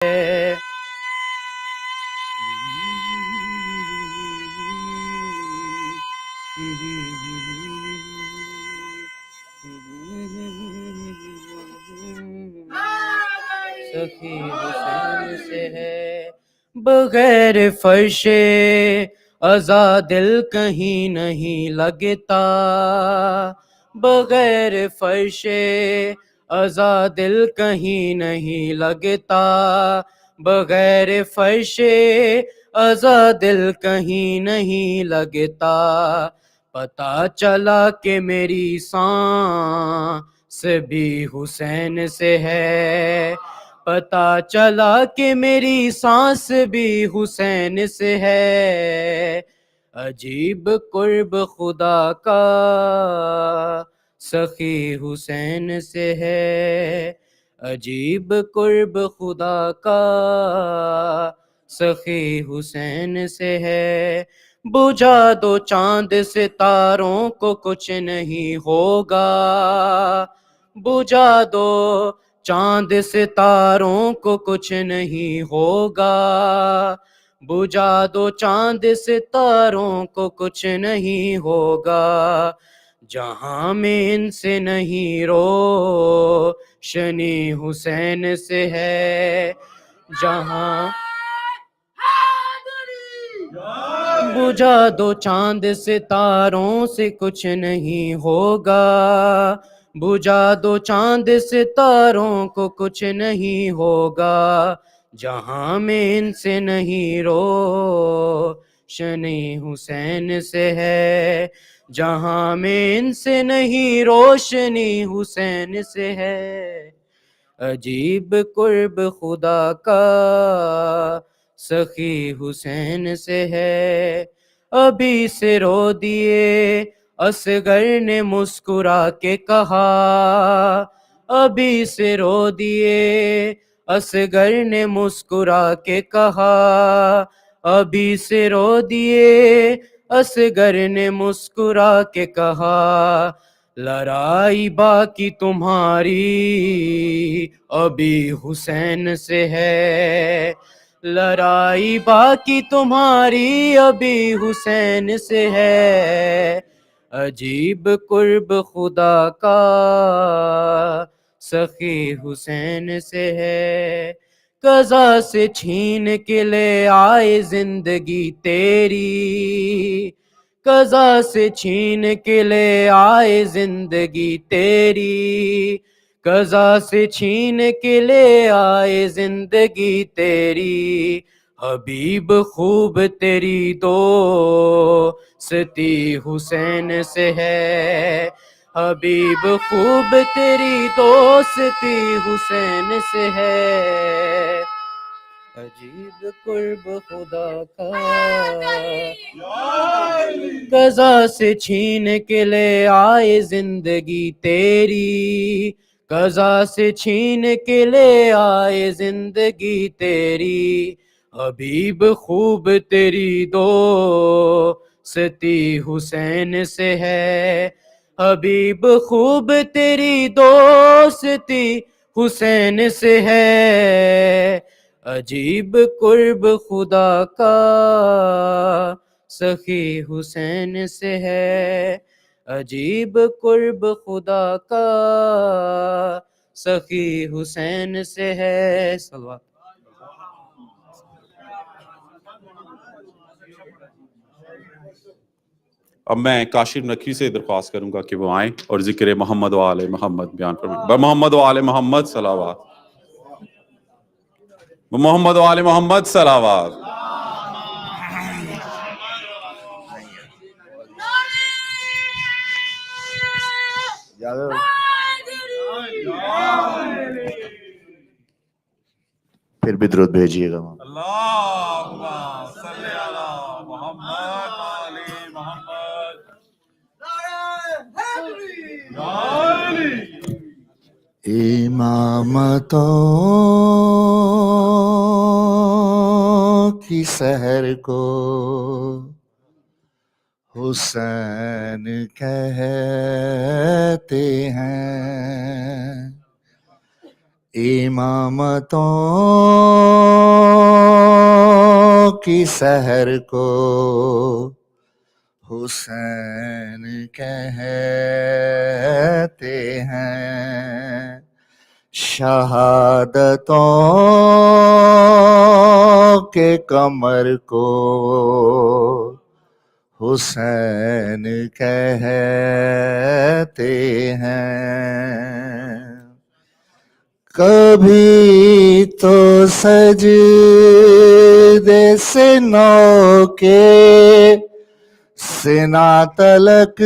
سخی حسین سے ہے، بغیر فرش ازا دل کہیں نہیں لگتا، بغیر فرش ازا دل کہیں نہیں لگتا، بغیر فرش ازا دل کہیں نہیں لگتا، پتہ چلا کہ میری سانس بھی حسین سے ہے، پتہ چلا کہ میری سانس بھی حسین سے ہے، عجیب قرب خدا کا سخی حسین سے ہے، عجیب قرب خدا کا سخی حسین سے ہے، بجھا دو چاند ستاروں کو کچھ نہیں ہوگا، بجھا دو چاند ستاروں کو کچھ نہیں ہوگا، بجھا دو چاند ستاروں کو کچھ نہیں ہوگا، جہاں میں ان سے نہیں روشنی حسین سے ہے، جہاں بجھا دو چاند ستاروں سے کچھ نہیں ہوگا، بجھا دو چاند ستاروں کو کچھ نہیں ہوگا، جہاں میں ان سے نہیں روشنی حسین سے ہے، جہاں میں ان سے نہیں روشنی حسین سے ہے، عجیب قرب خدا کا سخی حسین سے ہے، ابھی سے رو دیے اصغر نے مسکرا کے کہا، ابھی سے رو دیے اصغر نے مسکرا کے کہا، ابھی سے رو دیے اصغر نے مسکرا کے کہا، لڑائی باقی تمہاری ابھی حسین سے ہے، لڑائی باقی تمہاری ابھی حسین سے ہے، عجیب قرب خدا کا سخی حسین سے ہے، قضا سے چھین کے لے آئے زندگی تیری، قضا سے چھین کے لے آئے زندگی تیری، قضا سے چھین کے لے آئے زندگی تیری، حبیب خوب تیری دوستی حسین سے ہے، حبیب خوب تیری دوستی حسین سے ہے، عجیب قرب خدا کا قضا سے چھین کے لے آئے زندگی تیری، قضا سے چھین کے لے آئے زندگی تیری، حبیب خوب تیری دوستی حسین سے ہے، حبیب خوب تیری دوستی حسین سے ہے، عجیب قرب خدا کا سخی حسین سے ہے، عجیب قرب خدا کا سخی حسین سے ہے، صلوات۔ اب میں کاشف نقوی سے درخواست کروں گا کہ وہ آئیں اور ذکر محمد و آل محمد بیان فرمائیں، محمد و آل محمد صلوات، محمد و آل محمد صلوات۔ پھر بھی درود بھیجیے گا۔ اللہم صلی علی محمد و آل محمد۔ امامتوں کی سحر کو حسین کہتے ہیں، امامتوں کی سحر کو حسین کہتے ہیں، شہادتوں کے کمر کو حسین کہتے ہیں۔ کبھی تو سجدے سے نو کے سنا تلک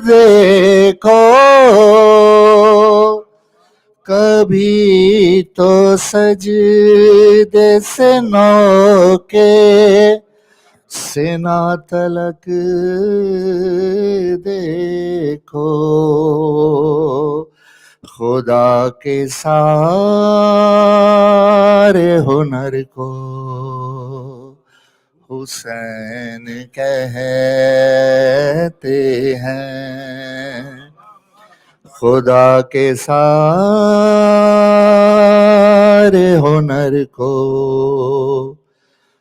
دیکھو، کبھی تو سجدے سے نو کے سنا تلک دیکھو، خدا کے سارے ہنر کو حسین کہتے ہیں، خدا کے سارے ہنر کو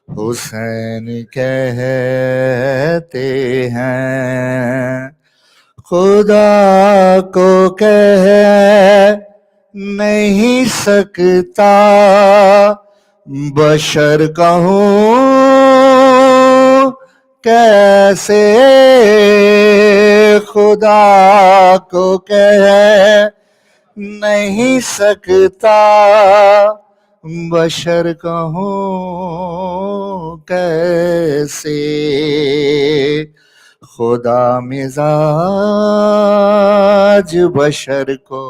حسین کہتے ہیں۔ خدا کو کہہ نہیں سکتا بشر کہوں کیسے، خدا کو کہہ نہیں سکتا بشر کہوں کیسے، خدا مزاج بشر کو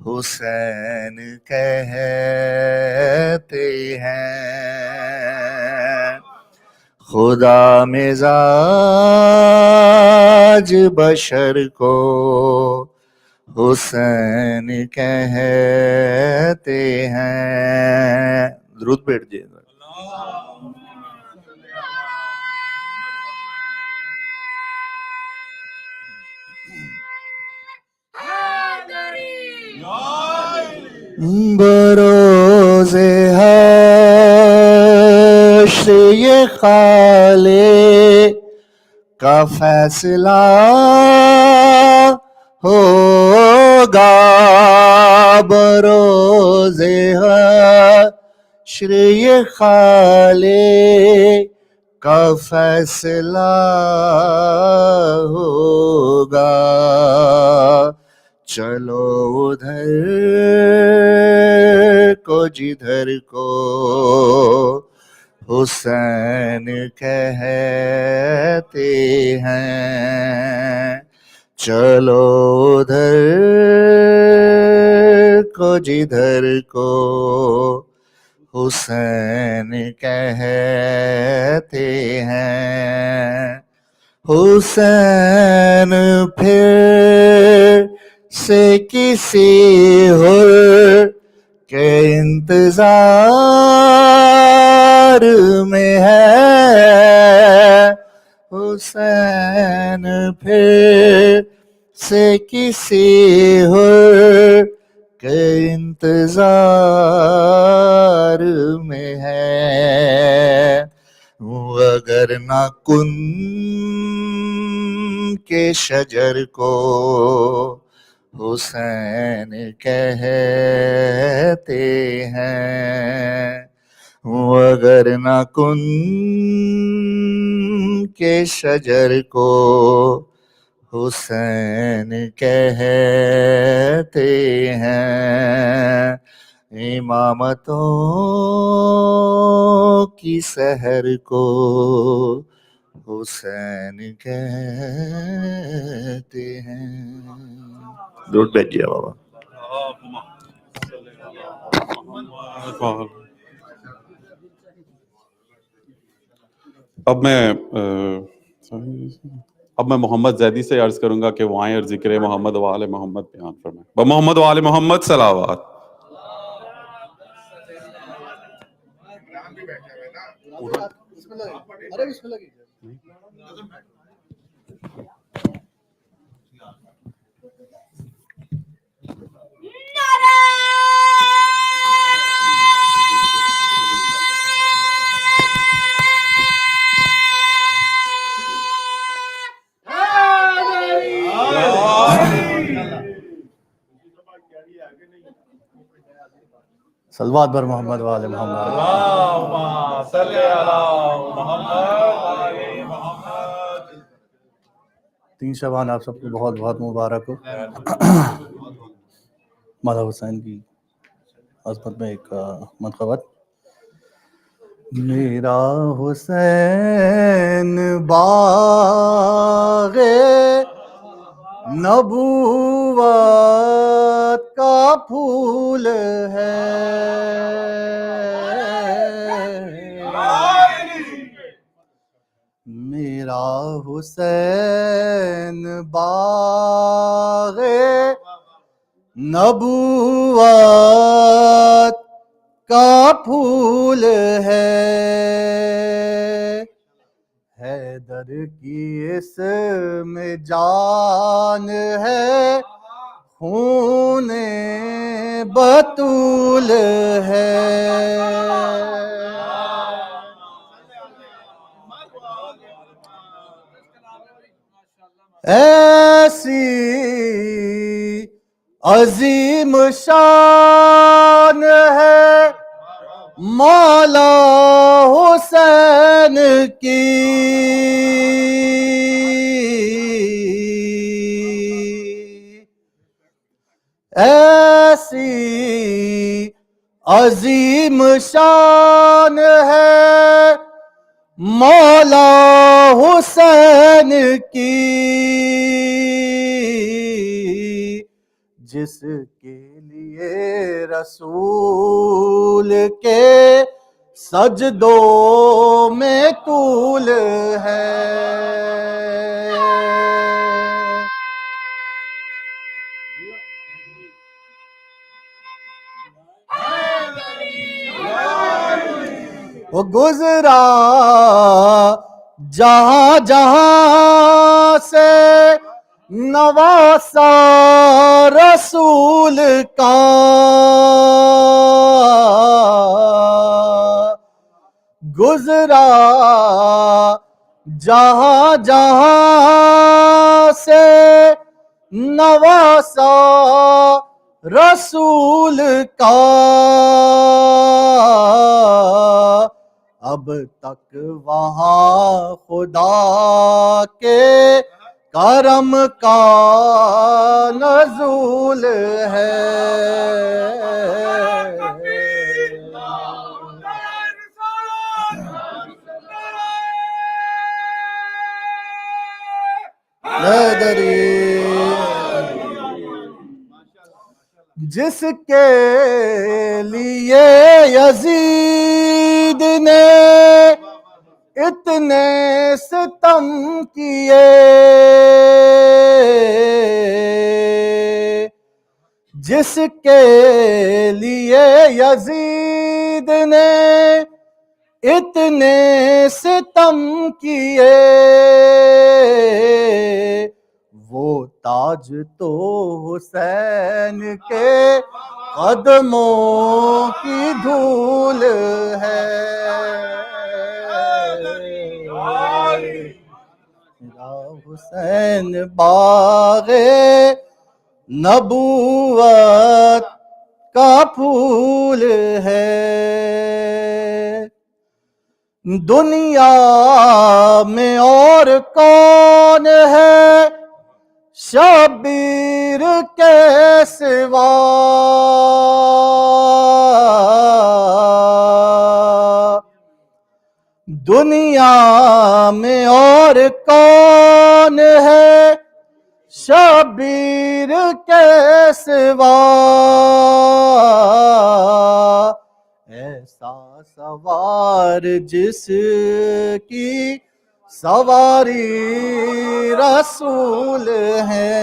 حسین کہتے ہیں، خدا مزاج بشر کو حسین کہتے ہیں۔ درود بیٹھ جائے۔ بروز حشر یہ خالق کا فیصلہ ہوگا، بروز حشر یہ خالق کا فیصلہ ہوگا، چلو ادھر کو جدھر کو حسین کہتے ہیں، چلو ادھر کو جدھر کو حسین کہتے ہیں۔ حسین پھر سے کسی حر کے انتظار میں ہے، حسین پھر سے کسی حر کے انتظار میں ہے، اگر نہ کن کے شجر کو حسین کہتے ہیں، اگر نہ کن کے شجر کو حسین کہتے ہیں، امامتوں کی سحر کو حسین کہتے ہیں۔ درود بھیجیے بابا۔ اب میں محمد زیدی سے عرض کروں گا کہ وہ آئیں اور ذکر محمد و آل محمد بیان فرمائیں۔ محمد و آل محمد صلوات۔ صلوات بر محمد و آل محمد. اللہم صلی علی محمد. 3 شعبان آپ سب کو بہت بہت مبارک ہو. مولا حسین کی عظمت میں ایک منقبت. میرا حسین باغ نبوت کا پھول ہے، میرا حسین باغ نبوت کا پھول ہے، حیدر کی اس میں جان ہے، خون بطول ہے. ایسی عظیم شان ہے مولا حسین کی، ایسی عظیم شان ہے مولا حسین کی، جس کے لیے رسول کے سجدوں میں طول ہے. وہ گزرا جہاں جہاں سے نواسا رسول کا، گزرا جہاں جہاں سے نواسا رسول کا، اب تک وہاں خدا کے کرم کا نزول ہے. جس کے لیے یزید نے اتنے ستم کیے، جس کے لیے یزید نے اتنے ستم کیے، وہ تاج تو حسین کے قدموں کی دھول ہے. میرا حسین باغ نبوت کا پھول ہے. دنیا میں اور کون ہے شبیر کے سوا، دنیا میں اور کون ہے شبیر کے سوا، ایسا سوار جس کی سواری رسول ہے.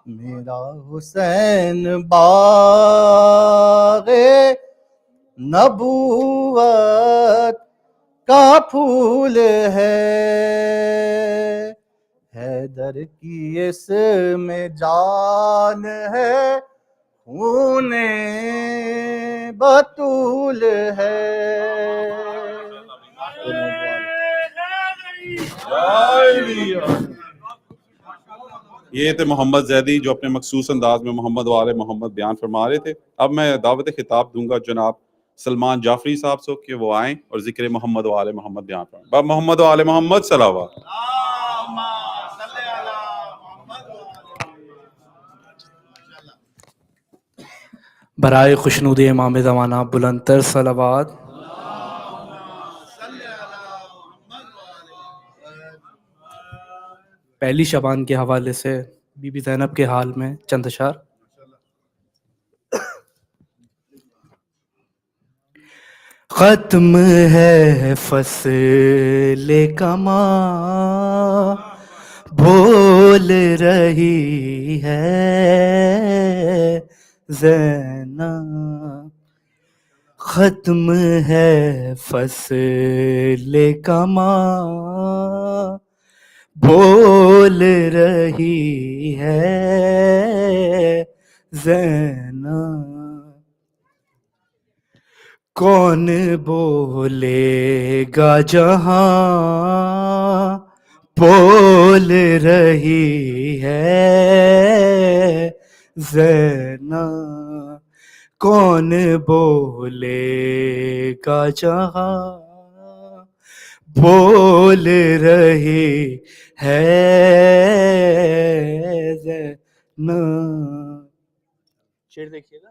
میرا حسین باغ نبوت کا پھول ہے، حیدر کی اس میں جان ہے، خون بطول ہے. یہ تھے محمد زیدی جو اپنے مخصوص انداز میں محمد والے محمد بیان فرما رہے تھے. اب میں دعوت خطاب دوں گا جناب سلمان جعفری صاحب سے کہ وہ آئیں اور ذکر محمد والے محمد بیان فرمائیں. باب محمد والے محمد صلوات. برائے خوشنود امام زمانہ بلندتر صلوات. پہلی شبان کے حوالے سے بی بی زینب کے حال میں چند اشعار. ختم ہے فصل کما بول رہی ہے زینب. ختم ہے فصل کما بول رہی ہے زینب. کون بولے گا جہاں بول رہی ہے زینب. کون بولے گا جہاں بول رہی ہے زینب. شعر دیکھیے گا.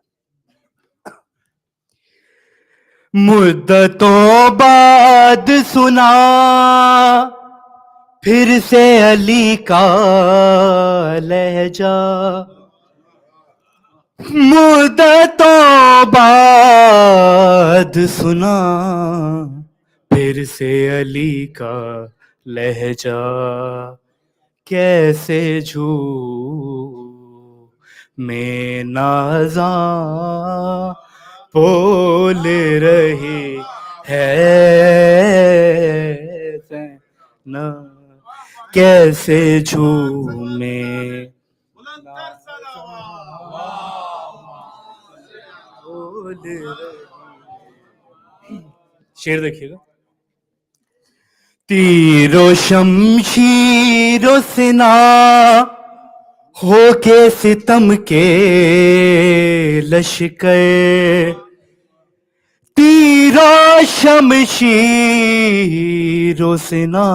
مدتوں بعد سنا پھر سے علی کا لہجہ. مدتوں بعد سنا پھر سے علی کا لہجہ. کیسے جھوم میں نازاں بول رہی ہے زینب. کیسے جھومے بول رہی. شعر دیکھیے گا. تیر و شمشیر و سنا ہو کے ستم کے لشکر. تیر و شمشیر و سنا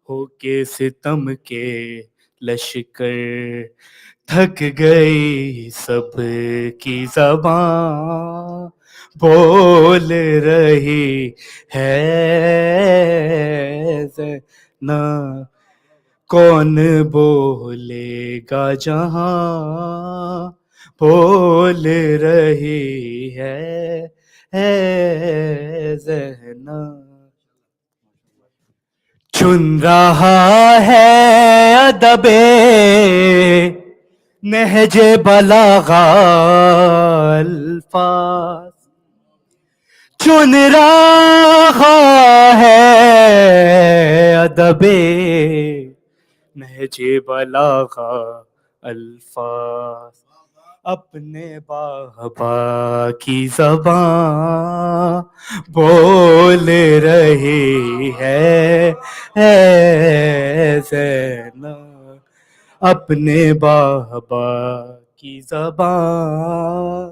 ہو کے ستم کے لشکر. تھک گئی سب کی زبان بول رہی ہے زینب. کون بولے گا جہاں بول رہی ہے زینب. چن رہا ہے ادب نہج بلاغہ الفاظ. چن رہا ہے ادب نہج بلاغہ الفاظ. اپنے بابا کی زبان بول رہی ہے زینب. اپنے بابا کی زبان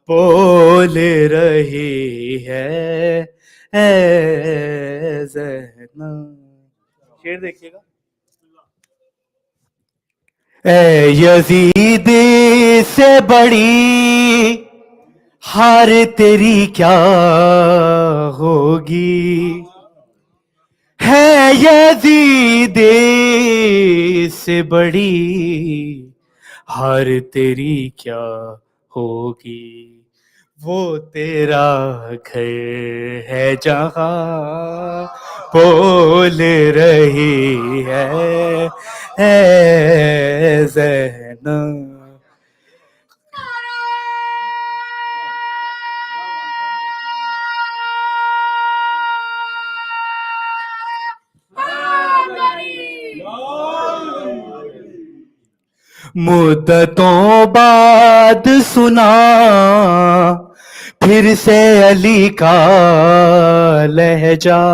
بول رہی ہے زینب. شعر دیکھیے گا. اے یزید سے بڑی ہار تیری کیا ہوگی. ہے یزید سے بڑی ہار تیری کیا ہوگی. وہ تیرا گھر ہے جہاں بول رہی ہے زینب. مدتوں بعد سنا پھر سے علی کا لہجہ.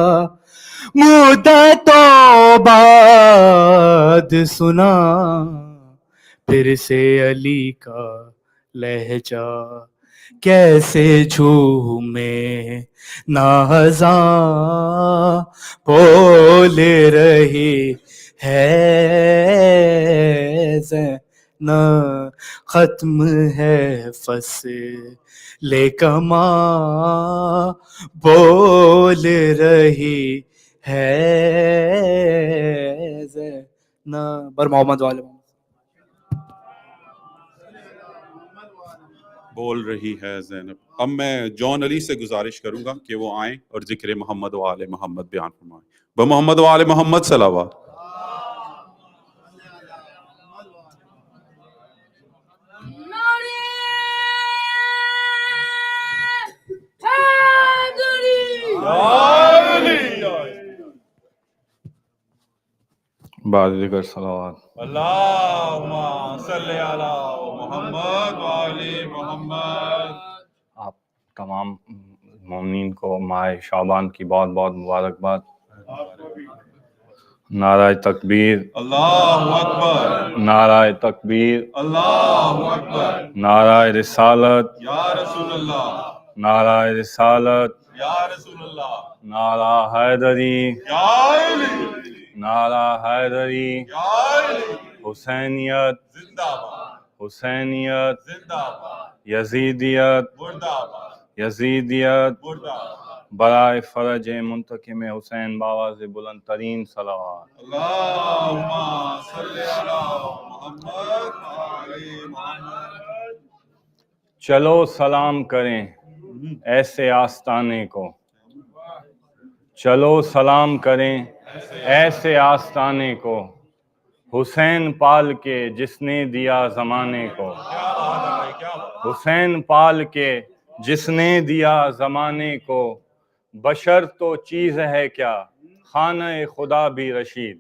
مدتوں بعد سنا پھر سے علی کا لہجہ، کیسے جھومے نازاں بول رہی ہے نہ ختم ہے فصل کماں بول رہی ہے نہ بر محمد والے بول رہی ہے زینب. اب میں جون علی سے گزارش کروں گا کہ وہ آئیں اور ذکر محمد و آل محمد بیان فرمائیں. بمحمد و آل محمد صلوات. بعد ذکر صلوات. اللہم صلی علی محمد و آل محمد. آپ تمام مومنین کو ماہ شعبان کی بہت بہت مبارکباد. نعرہ تکبیر، اللہ اکبر، نعرہ تکبیر، اللہ اکبر. نعرہ رسالت، یا رسول اللہ، نعرہ رسالت، یا رسول اللہ. نعرہ حیدری، یا علی، نعرہ حیدری. یا علی. حسینیت، زندہ باد، حسینیت، زندہ باد، یزیدیت، مردہ باد، یزیدیت. مردہ باد. برائے فرج منتقم حسین بآواز بلند ترین صلوات. اللہم صلی علی محمد و آل محمد. چلو سلام کریں ایسے آستانے کو، چلو سلام کریں ایسے آستانے کو، حسین پال کے جس نے دیا زمانے کو، حسین پال کے جس نے دیا زمانے کو. بشر تو چیز ہے کیا خانہ خدا بھی رشید،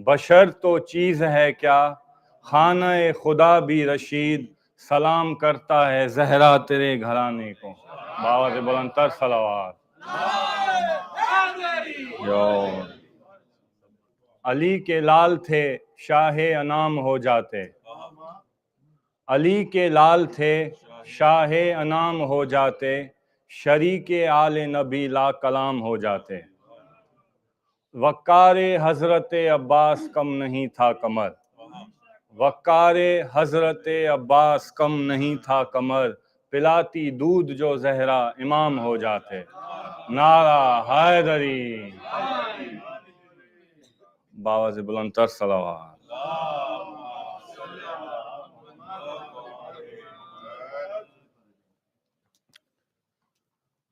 بشر تو چیز ہے کیا خانہ خدا بھی رشید. سلام کرتا ہے زہرا تیرے گھرانے کو. بآواز بلند تر صلوات. علی کے لال تھے شاہ انام ہو جاتے، علی کے لال تھے شاہ انام ہو جاتے، شریک آل نبی لا کلام ہو جاتے. وقار حضرت عباس کم نہیں تھا کمر، وقار حضرت عباس کم نہیں تھا کمر، پلاتی دودھ جو زہرا امام ہو جاتے. نعرہ حیدری. باواز بلند تر صلوات.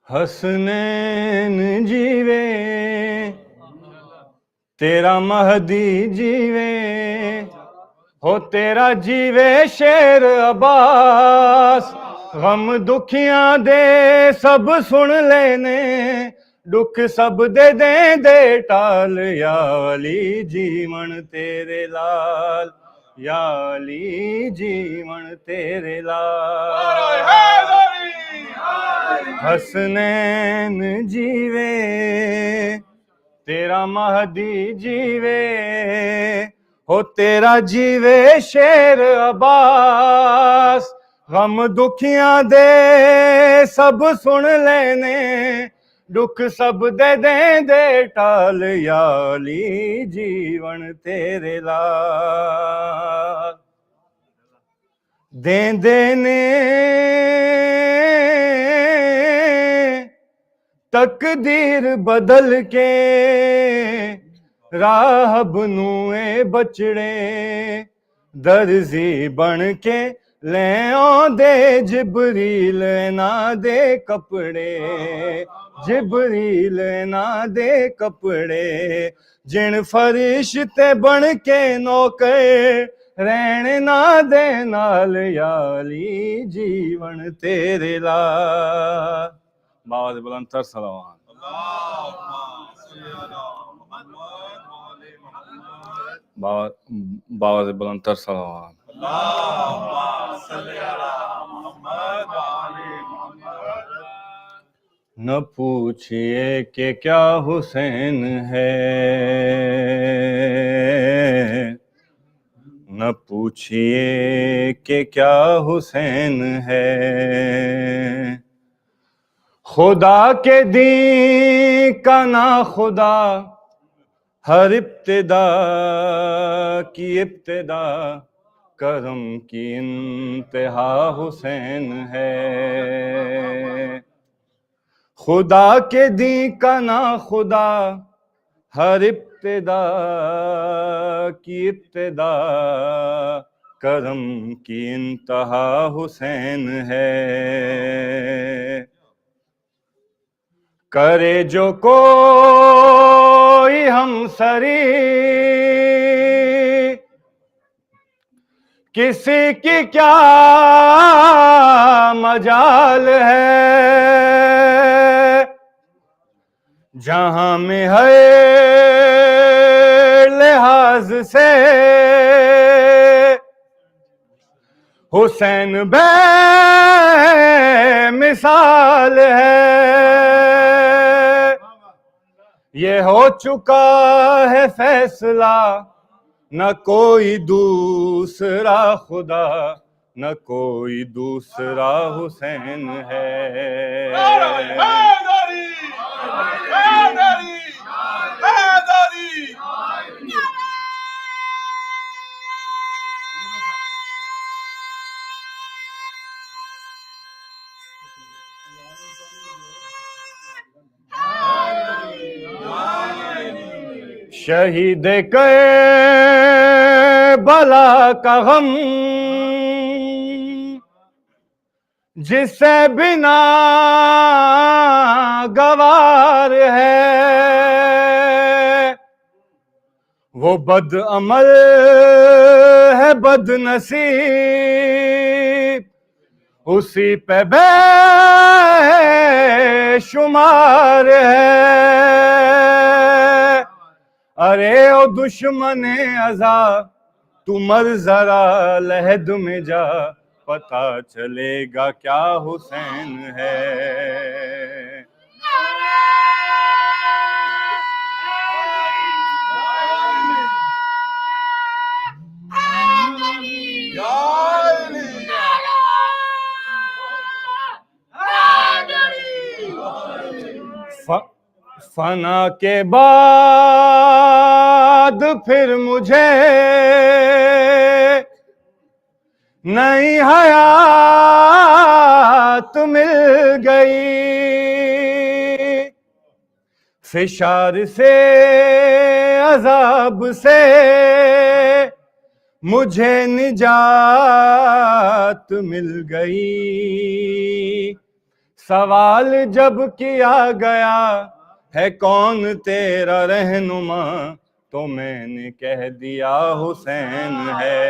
حسنین جیوے تیرا مہدی جیوے، ہو تیرا جیوے شیر عباس، غم دکھیاں دے سب سن لینے، دکھ سب دے دیں دے ٹال. یا علی جیون تیرے لال، یا علی جیون تیرے لال. حسنین جیوے تیرا مہدی جیوے، ہو تیرا جیوے شیر عباس، غم دکھیاں دے سب سن لینے، دکھ سب دے دیں دے ٹال. یا علی جیون تیرے لال. دیں دینے تقدیر بدل کے راہ بنوئے بچڑے، درزی بن کے لے آندے جبریل نہ دے کپڑے، جبریل نہ دے کپڑے. جن فرشتے بن کے نوکر رہن نہ دے نال. یا علی جیون تیرے لال. باواز بلند تر صلوات. باواز بلند تر صلوات. نہ پوچھئے کہ کیا حسین ہے، نہ پوچھئے کہ کیا حسین ہے، خدا کے دین کا نا خدا، ہر ابتدا کی ابتدا، کرم کی انتہا حسین ہے، خدا کے دین کا نا خدا، ہر ابتدا کی ابتدا، کرم کی انتہا حسین ہے، کرے جو کوئی ہم سری کسی کی کیا مجال ہے، جہاں میں ہے لحاظ سے حسین بے مثال ہے، یہ ہو چکا ہے فیصلہ، نہ کوئی دوسرا خدا، نہ کوئی دوسرا حسین ہے، شہید کربلا کا غم جسے بنا گوار ہے، وہ بد عمل ہے بد نصیب، اسی پہ بے شمار ہے، ارے او دشمن ازا تو مر ذرا لحد میں جا، پتہ چلے گا کیا حسین ہے، فنا کے بعد پھر مجھے نئی حیات مل گئی، فشار سے عذاب سے مجھے نجات مل گئی، سوال جب کیا گیا ہے کون تیرا رہنما، تو میں نے کہہ دیا حسین ہے،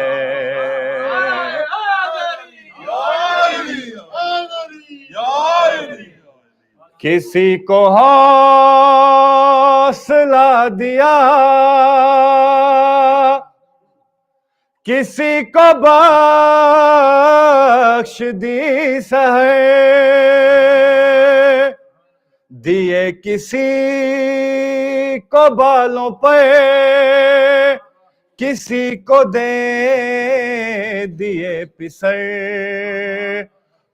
کسی کو حوصلہ دیا، کسی کو بخش دی سہے، دیے کسی کو بالوں پہ، کسی کو دے دیے پسر،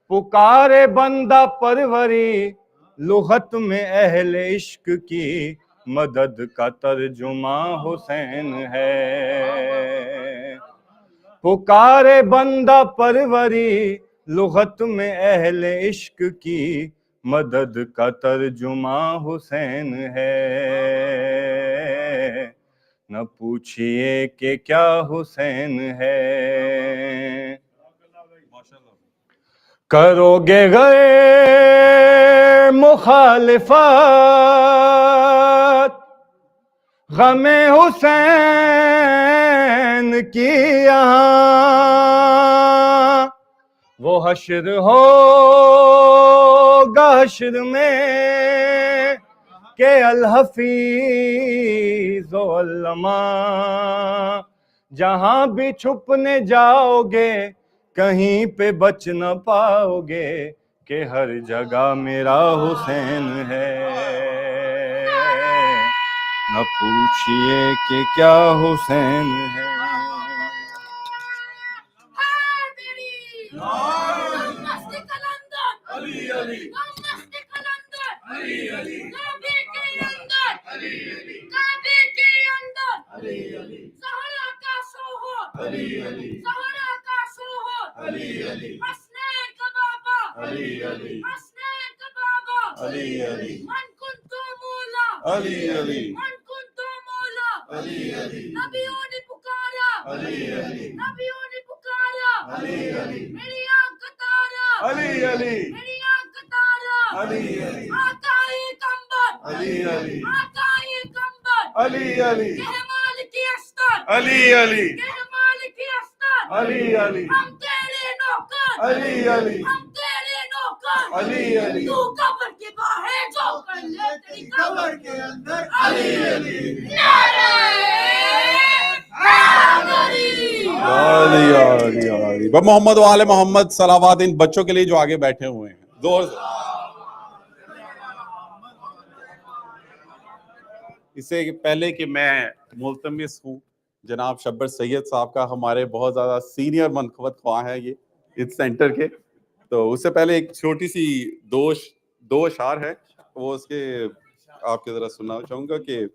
پکارے بندہ پروری لغت میں اہل عشق کی، مدد کا ترجمہ حسین ہے، پکارے بندہ پروری لغت میں اہل عشق کی، مدد کا ترجمہ حسین ہے، نہ پوچھئے کہ کیا حسین ہے، کرو گے غیر مخالفت غم حسین کی یہاں، وہ حشر ہوگا حشر میں کہ الحفیظ و علماء، جہاں بھی چھپنے جاؤ گے کہیں پہ بچ نہ پاؤ گے، کہ ہر جگہ میرا حسین ہے، نہ پوچھئے کہ کیا حسین ہے۔ محمد وآل محمد صلوات ان بچوں کے لیے جو آگے بیٹھے ہوئے ہیں، زور سے۔ اس سے پہلے کہ میں ملتمس ہوں جناب شبر سید صاحب کا، ہمارے بہت زیادہ سینئر منقبت خواہ ہیں یہ اس سینٹر کے، تو اس سے پہلے ایک چھوٹی سی دو اشعار ہے، وہ اس کے آپ کے ذرا سننا چاہوں گا کہ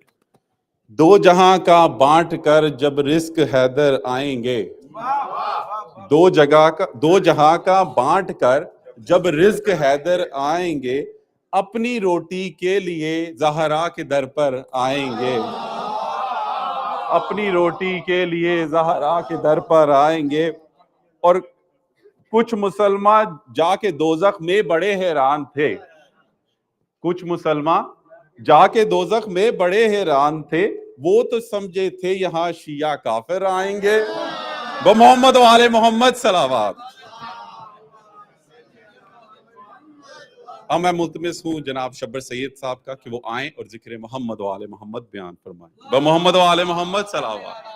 دو جہاں کا بانٹ کر جب رزق حیدر آئیں گے، دو جہاں کا بانٹ کر جب رزق حیدر آئیں گے، اپنی روٹی کے لیے زہرا کے در پر آئیں گے، اپنی روٹی کے لیے زہرا کے در پر آئیں گے۔ اور کچھ مسلمان جا کے دوزخ میں بڑے حیران تھے، کچھ مسلمان جا کے دوزخ میں بڑے حیران تھے، وہ تو سمجھے تھے یہاں شیعہ کافر آئیں گے۔ محمد وآل محمد صلوات۔ اب میں ملتمس ہوں جناب شبر سید صاحب کا کہ وہ آئیں اور ذکر محمد وآل محمد بیان فرمائیں۔ محمد وآل محمد صلوات۔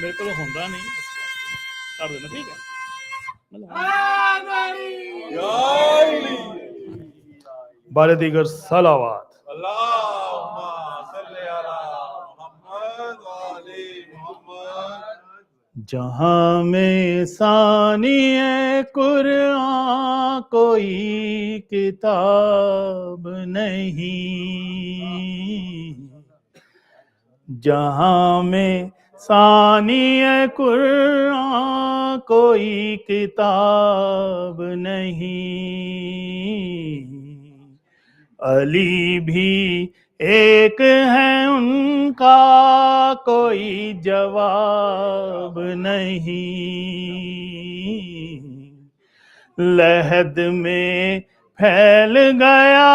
میرے کو ہوتا نہیں کر دینا، ٹھیک ہے۔ بارے دیگر صلوات۔ جہاں میں ثانی قرآن کوئی کتاب نہیں، جہاں میں ثانی قرآن کوئی کتاب نہیں، علی بھی ایک ہے ان کا کوئی جواب نہیں، لحد میں پھیل گیا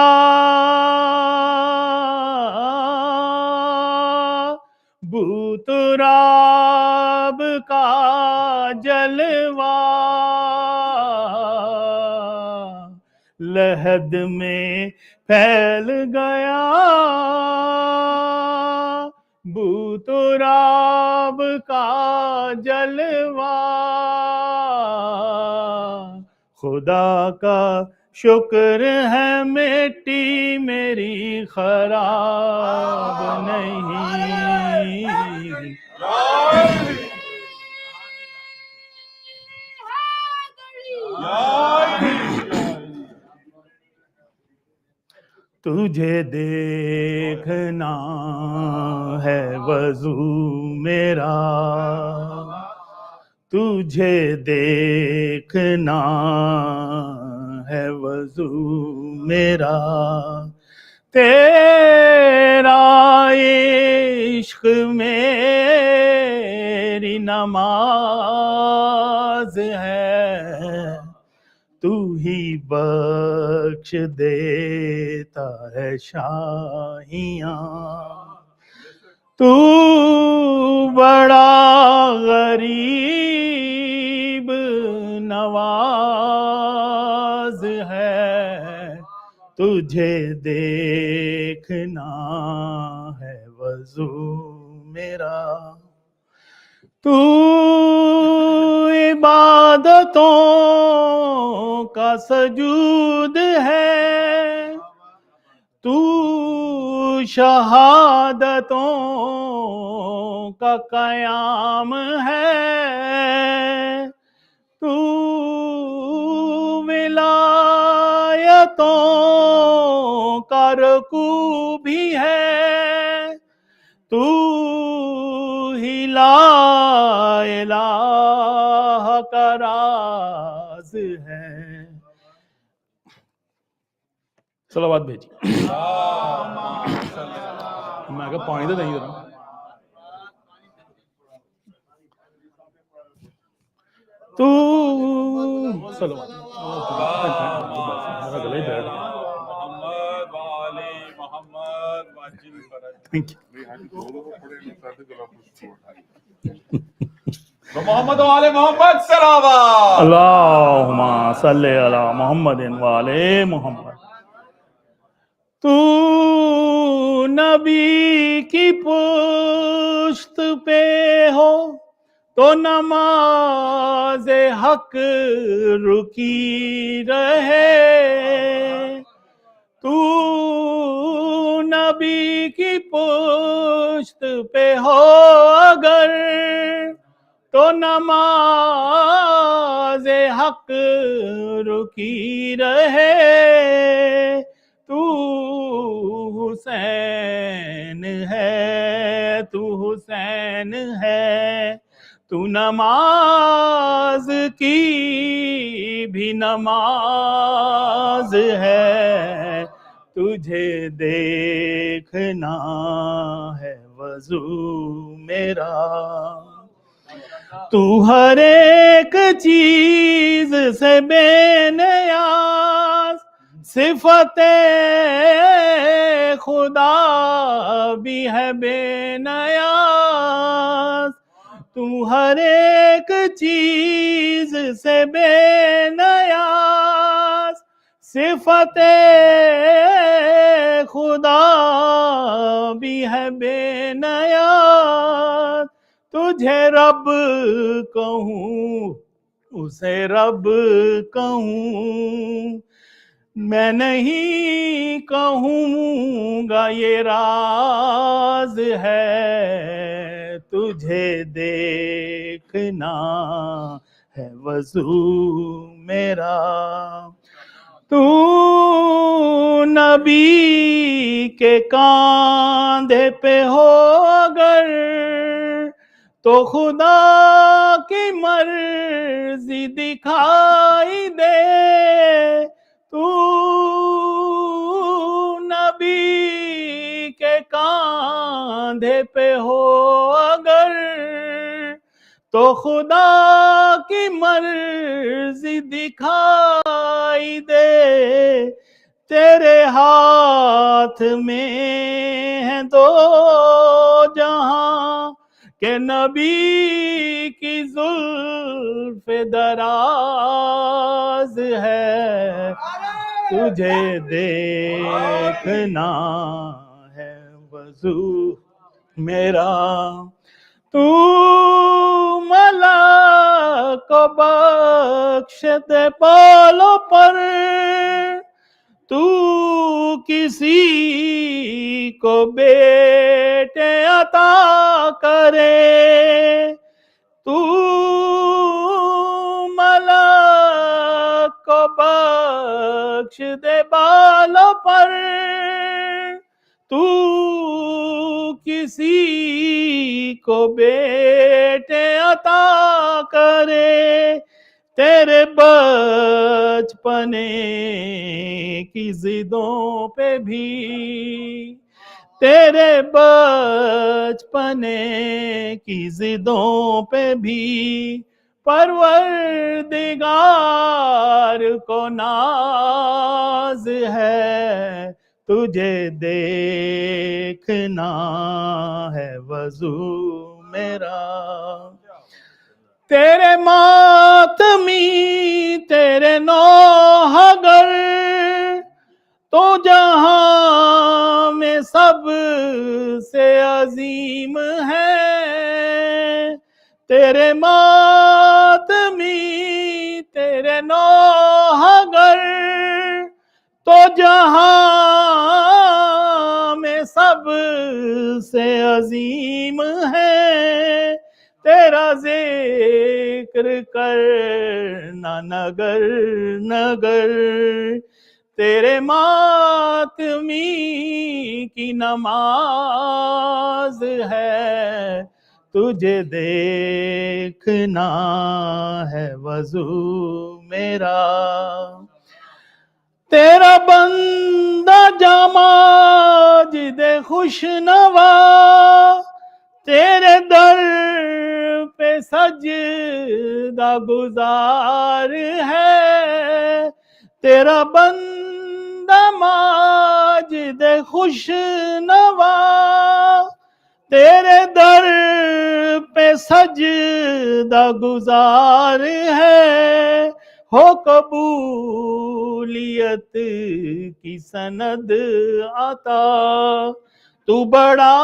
بو تراب کا جلوہ، لحد میں پھیل گیا بو تراب کا جلوہ، خدا کا شکر ہے مٹی میری خراب نہیں۔ تجھے دیکھنا ہے وضو میرا، تجھے دیکھنا ہے وضو میرا، تیرا عشق میری نماز ہے، تو ہی بخش دیتا ہے شاہیاں، تو بڑا غریب نواز ہے، تجھے دیکھنا ہے وضو میرا، تو عبادتوں کا سجود ہے، تو شہادتوں کا قیام ہے، تو ولایتوں کا رکوع بھی ہے، تو ہی لا الہ کا راز ہے۔ صلوات بھیجی، میں کہا پانی تو نہیں ہو رہا۔ تو صلوات میرا گلے بیٹھ گیا۔ محمد وآل محمد واجل فرج۔ Thank you. محمد وآل محمد صلوات۔ اللہم صلی علی محمد وآل محمد۔ تو نبی کی پشت پہ ہو تو نماز حق رکی رہے، تو نبی کی پشت پہ ہو اگر تو نماز حق رکی رہے، تو حسین ہے، تو حسین ہے، تو نماز کی بھی نماز ہے، تجھے دیکھنا ہے وضو میرا، تو ہر ایک چیز سے بے نیاز، صفت خدا بھی ہے بے نیاز، تو ہر ایک چیز سے بے نیاز، صفت خدا بھی ہے بے نیاز، تجھے رب کہوں اسے رب کہوں، میں نہیں کہوں گا یہ راز ہے، تجھے دیکھنا ہے وضو میرا، تو نبی کے کاندھے پہ ہو اگر تو خدا کی مرضی دکھائی دے، تو نبی کے کاندھے پہ ہو اگر تو خدا کی مرضی دکھائی دے، تیرے ہاتھ میں ہیں دو جہاں کہ نبی کی زلف دراز ہے، تجھے دیکھنا ہے وضو میرا، تو ملک کو بخش دے بالوں پر، تو کسی کو بیٹے عطا کرے، تو ملک کو بخش دے بالوں پر، تو کسی کو بیٹے عطا کرے، تیرے بچپنے کی ضدوں پہ بھی، تیرے بچپنے کی ضدوں پہ بھی پروردگار کو ناز ہے، تجھے دیکھنا ہے وضو میرا، تیرے ماتمی تیرے نوح اگر تو جہاں میں سب سے عظیم ہے تیرے ماتمی تیرے نوح گر تو جہاں میں سب سے عظیم ہے تیرا ذکر کرنا نگر نگر تیرے ماتمی کی نماز ہے تجھے دیکھنا ہے وضو میرا تیرا بندہ جاماجد خوش نوا تیرے در پہ سجدہ گزار ہے تیرا بندہ ماجد خوش نوا تیرے در پہ سجدہ گزار ہے ہو قبولیت کی سند عطا تو بڑا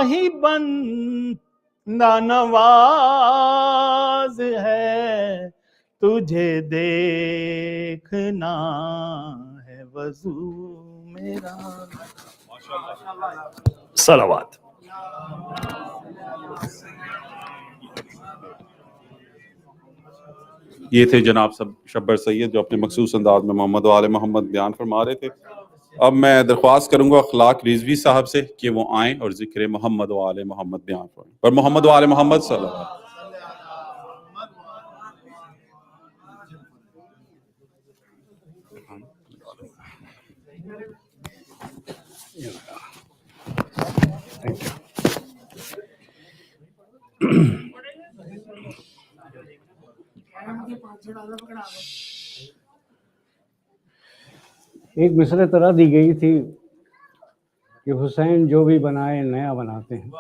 ہی بندہ نواز ہے تجھے دیکھنا ہے وضو میرا. صلوات. یہ تھے جناب شبر سید جو اپنے مخصوص انداز میں محمد و آل محمد بیان فرما رہے تھے. اب میں درخواست کروں گا اخلاق رضوی صاحب سے کہ وہ آئیں اور ذکر محمد و آل محمد بیان فرمائیں. اور محمد و آل محمد صلی اللہ علیہ وسلم. ایک مصرع طرح دی گئی تھی کہ حسین جو بھی بنائے نیا بناتے ہیں،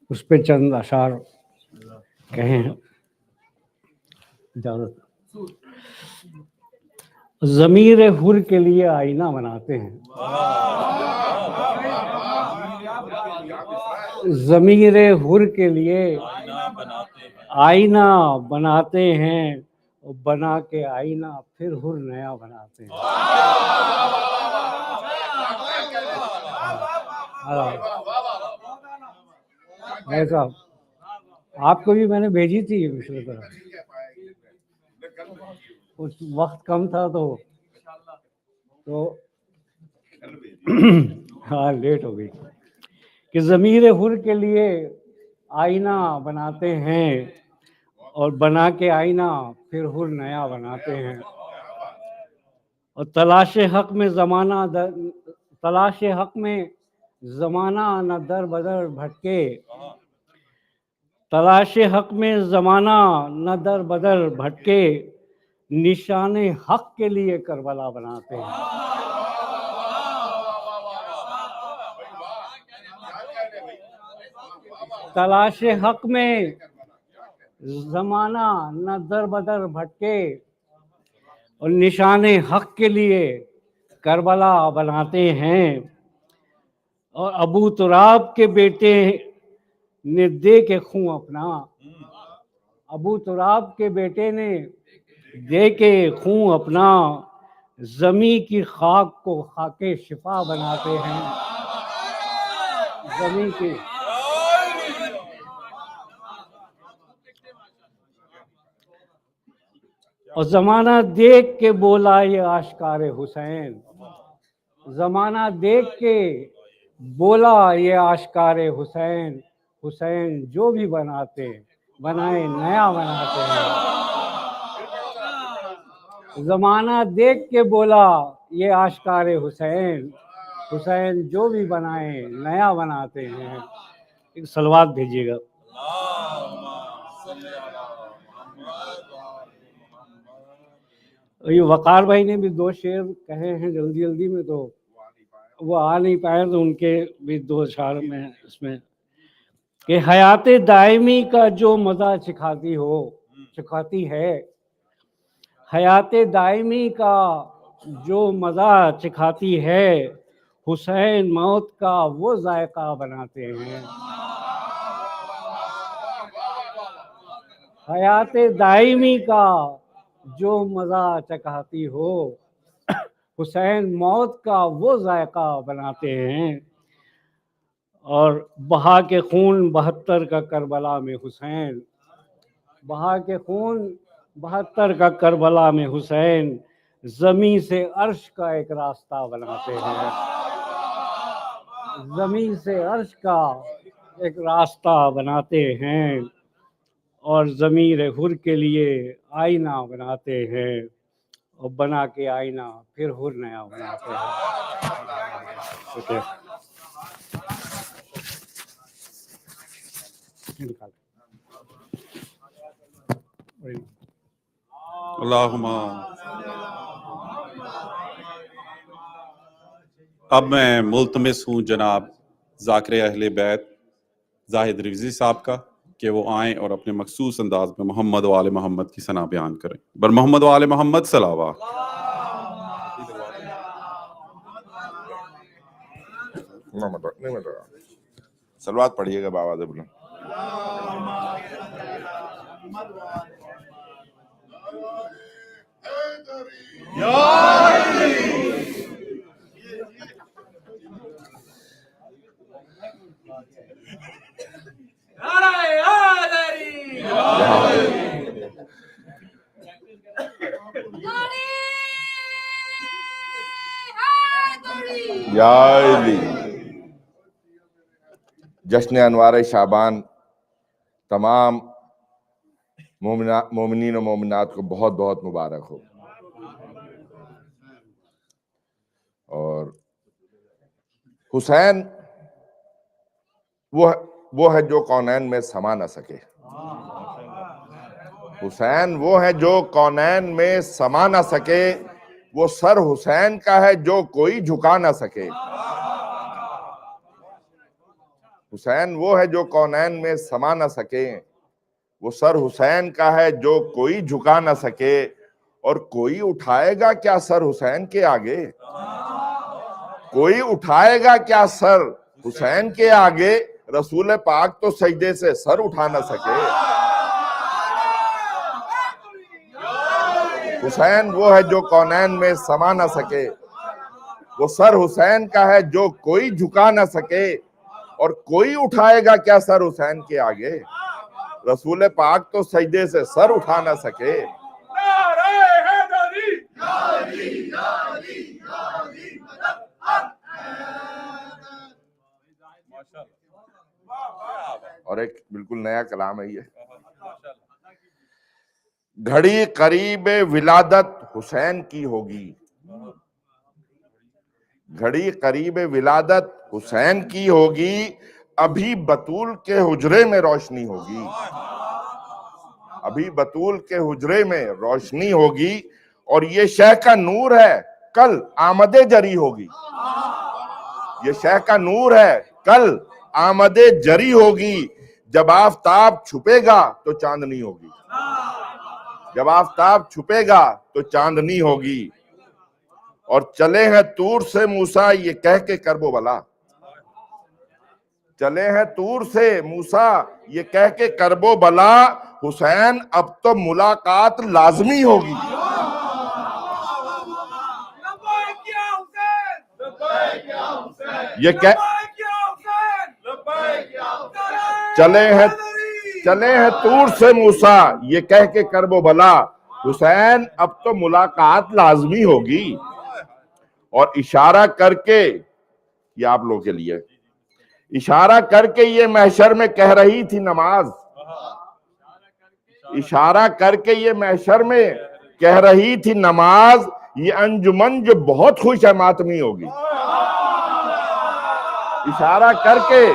اس پہ چند اشعار کہے ہیں. اجازت. ضمیر حر کے لیے آئینہ بناتے ہیں، ضمیر حر کے لیے آئینہ بناتے ہیں اور بنا کے آئینہ پھر حر نیا بناتے ہیں. صاحب آپ کو بھی میں نے بھیجی تھی یہ مصرع طرح، اس وقت کم تھا تو ہاں لیٹ ہو گئی. کہ ضمیر حر کے لیے آئینہ بناتے ہیں اور بنا کے آئینہ پھر حر نیا بناتے ہیں. اور تلاش حق میں زمانہ نہ در بدر بھٹکے، تلاش حق میں زمانہ نہ در بدر بھٹکے، نشان حق کے لیے کربلا بناتے ہیں. تلاش حق میں زمانہ نہ در بدر بھٹکے اور نشان حق کے لیے کربلا بناتے ہیں. اور ابو تراب کے بیٹے نے دے کے خون اپنا، ابو تراب کے بیٹے نے دے کے خون اپنا، زمیں کی خاک کو خاک شفا بناتے ہیں. زمیں کی اور زمانہ دیکھ کے بولا یہ آشکار حسین، زمانہ دیکھ کے بولا یہ آشکار حسین، حسین جو بھی بنائے نیا بناتے ہیں. زمانہ دیکھ کے بولا یہ آشکار حسین، حسین جو بھی بنائے نیا بناتے ہیں. ایک صلوات بھیجیے گا. یہ وقار بھائی نے بھی 2 شعر کہے ہیں جلدی میں، تو وہ آ نہیں پائے تو ان کے بھی 2 اشعار میں اس میں کہ حیات دائمی کا جو مزہ چکھاتی ہے، حیات دائمی کا جو مزہ چکھاتی ہے حسین موت کا وہ ذائقہ بناتے ہیں. حیات دائمی کا جو مزہ چکھاتی ہو حسین موت کا وہ ذائقہ بناتے ہیں. اور بہا کے خون 72 کا کربلا میں حسین، بہا کے خون 72 کا کربلا میں حسین زمین سے عرش کا ایک راستہ بناتے ہیں. زمین سے عرش کا ایک راستہ بناتے ہیں اور ضمیر حر کے لیے آئینہ بناتے ہیں اور بنا کے آئینہ پھر حر نیا بناتے ہیں. اللہم. اب میں ملتمس ہوں جناب ذاکر اہل بیت زاہد رضوی صاحب کا کہ وہ آئیں اور اپنے مخصوص انداز میں محمد و آل محمد کی ثنا بیان کریں. بر محمد و آل محمد صلوات. سلوات پڑھیے گا بابا سے بلند. یا علی. جشن انوار شعبان تمام مومنین و مومنات کو بہت بہت مبارک ہو. اور حسین وہ ہے جو کونین میں سما نہ سکے. حسین وہ ہے جو کونین میں سما نہ سکے. وہ سر حسین کا ہے جو کوئی جھکا نہ سکے. حسین وہ ہے جو کونین میں سما نہ سکے. وہ سر حسین کا ہے جو کوئی جھکا نہ سکے. اور کوئی اٹھائے گا کیا سر حسین کے آگے. کوئی اٹھائے گا کیا سر حسین کے آگے. رسول پاک تو سجدے سے سر اٹھا نہ سکے. حسین وہ ہے جو کونین میں سما نہ سکے. وہ سر حسین کا ہے جو کوئی جھکا نہ سکے. اور کوئی اٹھائے گا کیا سر حسین کے آگے. رسول پاک تو سجدے سے سر اٹھا نہ سکے. اور ایک بالکل نیا کلام ہے یہ. گھڑی قریب ولادت حسین کی ہوگی. گھڑی قریب ولادت حسین کی ہوگی. ابھی بطول کے حجرے میں روشنی ہوگی. ابھی بطول کے حجرے میں روشنی ہوگی. اور یہ شہ کا نور ہے کل آمد جری ہوگی. یہ شہ کا نور ہے کل آمد جری ہوگی. جب آفتاب چھپے گا تو چاندنی ہوگی. جب آفتاب چھپے گا تو چاندنی ہوگی. اور چلے ہیں طور سے موسیٰ یہ کہہ کے کرب و بلا. چلے ہیں طور سے موسیٰ یہ کہہ کے کرب و بلا. حسین اب تو ملاقات لازمی ہوگی. یہ چلے ہیں طور سے موسیٰ یہ کہہ کے کرب و بلا. حسین اب تو ملاقات لازمی ہوگی. اور اشارہ کر کے یہ آپ لوگوں کے لیے اشارہ کر کے یہ محشر میں کہہ رہی تھی نماز. اشارہ کر کے یہ محشر میں کہہ رہی تھی نماز. یہ انجمن جو بہت خوش ہے ماتمی ہوگی. اشارہ کر کے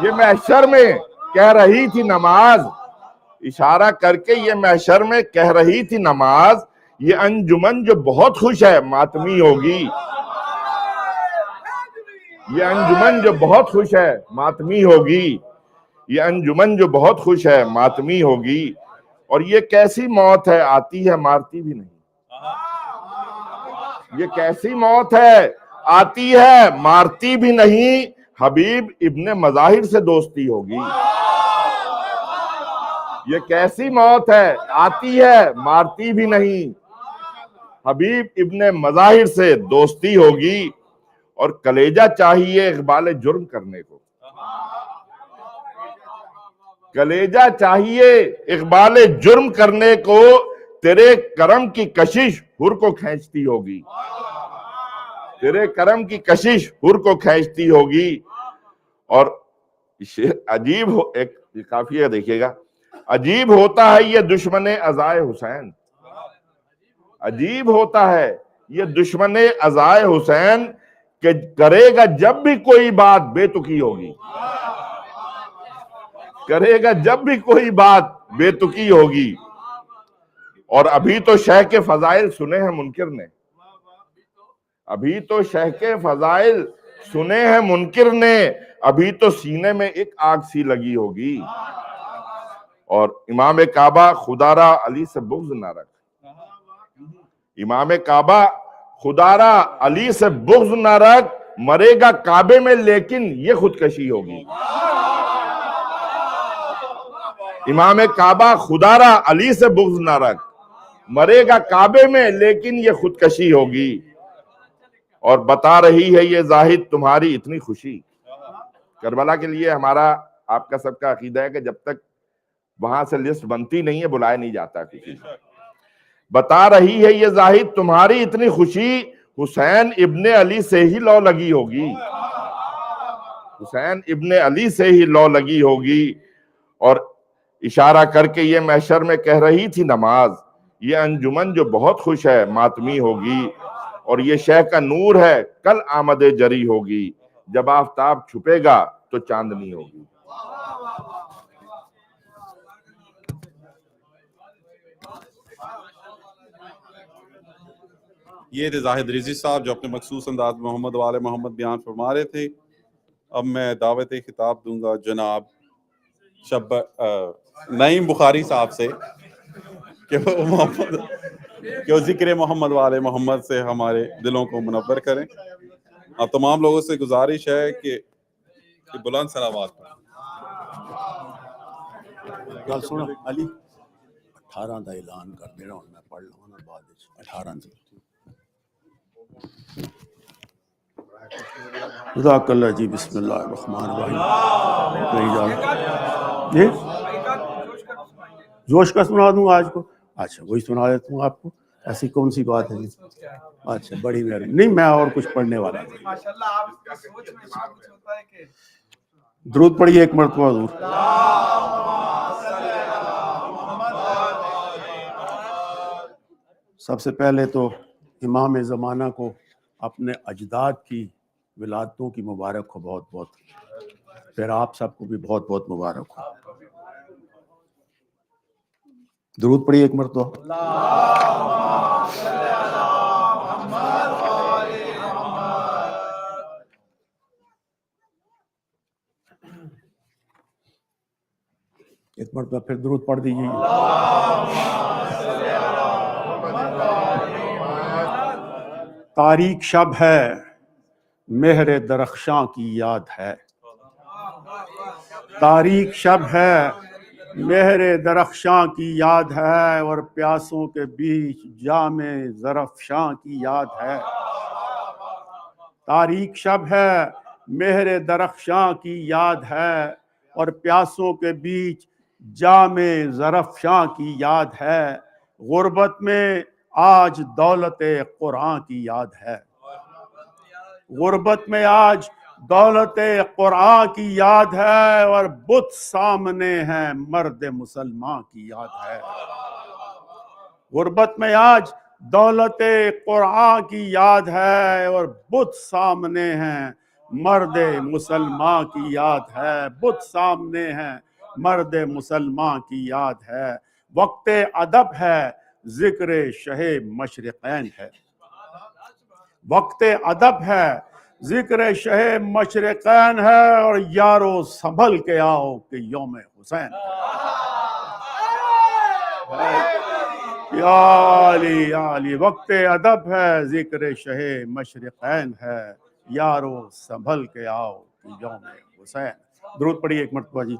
یہ محشر میں کہہ رہی تھی نماز. اشارہ کر کے یہ محشر میں کہہ رہی تھی نماز. یہ انجمن جو بہت خوش ہے ماتمی ہوگی. یہ انجمن جو بہت خوش ہے ماتمی ہوگی. یہ انجمن جو بہت خوش ہے ماتمی ہوگی. اور یہ کیسی موت ہے آتی ہے مارتی بھی نہیں. یہ کیسی موت ہے، آتی ہے مارتی بھی نہیں، حبیب ابن مظاہر سے دوستی ہوگی۔ یہ کیسی موت ہے، آتی ہے مارتی بھی نہیں، حبیب ابن مظاہر سے دوستی ہوگی۔ اور کلیجہ چاہیے اقبال جرم کرنے کو، کلیجہ چاہیے اقبال جرم کرنے کو، تیرے کرم کی کشش حر کو کھینچتی ہوگی، تیرے کرم کی کشش حر کو کھینچتی ہوگی۔ اور عجیب ہو، ایک قافیہ دیکھیے گا، عجیب ہوتا ہے یہ دشمن عزائے حسین، عجیب ہوتا ہے یہ دشمن عزائے حسین، کہ کرے گا جب بھی کوئی بات بے تکی ہوگی، کرے گا جب بھی کوئی بات بے تکی ہوگی۔ اور ابھی تو شیخ کے فضائل سنے ہیں منکر نے، ابھی تو شیخ کے فضائل سنے ہیں منکر نے، ابھی تو سینے میں ایک آگ سی لگی ہوگی۔ اور امام کعبہ خدا را علی سے بغض نہ رکھ، امام کعبہ خدا را علی سے بغض نہ رکھ، مرے گا کعبے میں لیکن یہ خودکشی ہوگی۔ امام کعبہ خدا را علی سے بغض نہ رکھ، مرے گا کعبے میں لیکن یہ خودکشی ہوگی۔ اور بتا رہی ہے یہ زاہد تمہاری اتنی خوشی، کربلا کے لیے ہمارا آپ کا سب کا عقیدہ ہے کہ جب تک وہاں سے لسٹ بنتی نہیں ہے بلائے نہیں جاتا کسی۔ بتا رہی ہے یہ زاہد تمہاری اتنی خوشی، حسین ابن علی سے ہی لو لگی ہوگی، حسین ابن علی سے ہی لو لگی ہوگی۔ اور اشارہ کر کے یہ محشر میں کہہ رہی تھی نماز، یہ انجمن جو بہت خوش ہے ماتمی ہوگی، اور یہ شیخ کا نور ہے کل آمد جری ہوگی، جب آفتاب چھپے گا تو چاندنی ہوگی۔ یہ تھے زاہد رضوی صاحب جو اپنے مخصوص انداز میں محمد وآل محمد بیان فرما رہے تھے۔ اب میں دعوت خطاب دوں گا جناب نعیم بخاری صاحب سے کہ وہ ذکر محمد وآل محمد سے ہمارے دلوں کو منور کریں۔ اور تمام لوگوں سے گزارش ہے کہ بلند صلوات پڑھیں۔ گل سنو علی 18 دا اعلان کر دینا، میں پڑھ لوں نا بعد وچ 18 سے۔ جزاک اللہ جی، بسم اللہ الرحمن الرحیم۔ جی جوش کا سنا دوں آج کو؟ اچھا وہی سنا دیتا ہوں آپ کو، ایسی کون سی بات ہے جی؟ اچھا بڑی مہربانی، نہیں میں اور کچھ پڑھنے والا تھا۔ درود پڑھیے ایک مرتبہ حضور۔ سب سے پہلے تو امام زمانہ کو اپنے اجداد کی ولادتوں کی مبارک ہو بہت بہت، پھر آپ سب کو بھی بہت بہت مبارک ہو۔ درود پڑھیے ایک مرتبہ۔ ایک مرتبہ پھر درود پڑھ دیجیے۔ تاریک شب ہے مہر درخشاں کی یاد ہے، تاریک شب ہے مہر درخشاں کی یاد ہے، اور پیاسوں کے بیچ جام زرفشاں کی یاد ہے۔ تاریک شب ہے مہر درخشاں کی یاد ہے، اور پیاسوں کے بیچ جام زرفشاں کی یاد ہے۔ غربت میں آج دولت قرآن کی یاد ہے، غربت میں آج دولت قرآن کی یاد ہے، اور بت سامنے ہیں مرد مسلمان کی یاد ہے۔ غربت میں آج دولت قرآن کی یاد ہے، اور بت سامنے ہیں مرد مسلمان کی یاد ہے، بت سامنے ہیں مرد مسلمان کی یاد ہے۔ وقت ادب ہے ذکر شہ مشرقین ہے، وقت ادب ہے ذکر شہ مشرقین ہے، اور یارو سنبھل کے آؤ کہ یوم حسین یا علی یا علی، وقت ادب ہے، ذکر شہ مشرقین ہے، یارو سنبھل کے آؤ یوم حسین۔ درود پڑھیے ایک مرتبہ جی۔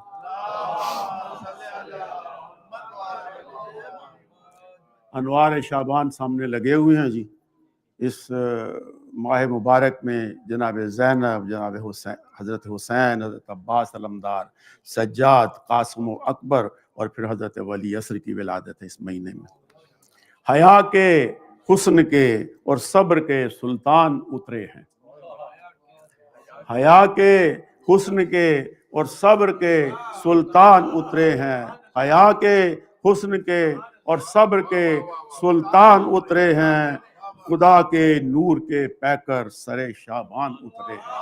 انوار شعبان سامنے لگے ہوئے ہیں جی۔ اس ماہ مبارک میں جناب زینب، جناب حسین، حضرت حسین، حضرت عباس علمدار، سجاد، قاسم و اکبر، اور پھر حضرت ولی عصر کی ولادت ہے اس مہینے میں۔ حیا کے، حسن کے اور صبر کے سلطان اترے ہیں۔ حیا کے، حسن کے اور صبر کے سلطان اترے ہیں۔ حیا کے، حسن کے اور صبر کے سلطان اترے ہیں، خدا کے نور کے پیکر سرے شابان اترے ہیں۔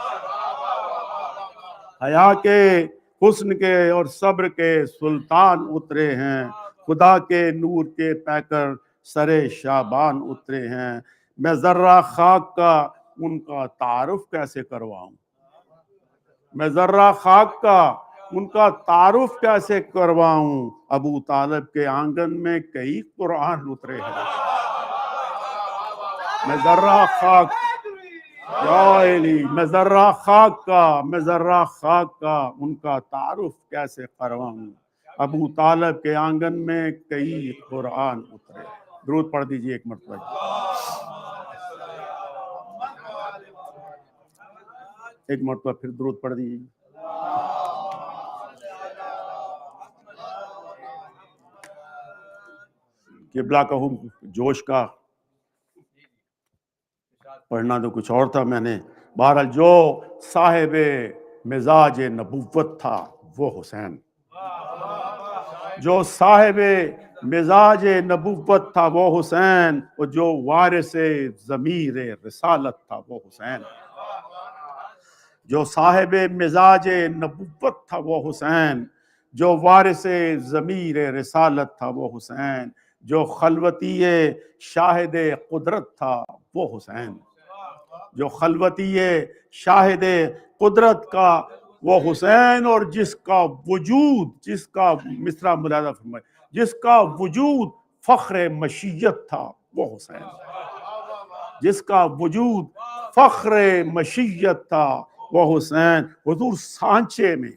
حیا کے، حسن کے اور صبر کے سلطان اترے ہیں، خدا کے نور کے پیکر سرے شابان اترے ہیں۔ میں ذرہ خاک کا ان کا تعارف کیسے کرواؤں؟ میں ذرہ خاک کا ان کا تعارف کیسے کرواؤں؟ ابو طالب کے آنگن میں کئی قرآن اترے ہیں۔ میں ذرہ خاک، یا علی، میں ذرہ خاک کا ان کا تعارف کیسے کرواؤں؟ ابو طالب کے آنگن میں کئی قرآن اترے۔ درود پڑھ دیجئے ایک مرتبہ۔ ایک مرتبہ پھر درود پڑھ دیجئے۔ قبلہ کا جوش کا پڑھنا تو کچھ اور تھا، میں نے بہرحال جو صاحب مزاج نبوت تھا وہ حسین، جو صاحب مزاج نبوت تھا وہ حسین، اور جو وارث ضمیر رسالت تھا وہ حسین۔ جو صاحب مزاج نبوت تھا وہ حسین، جو وارث ضمیر رسالت تھا وہ حسین، جو خلوتی شاہد قدرت تھا وہ حسین، جو خلوتی شاہد قدرت کا وہ حسین، اور جس کا وجود، جس کا مصرع ملاحظہ فرمائے، جس کا وجود فخر مشیت تھا وہ حسین، جس کا وجود فخر مشیت تھا وہ حسین۔ حضور سانچے میں،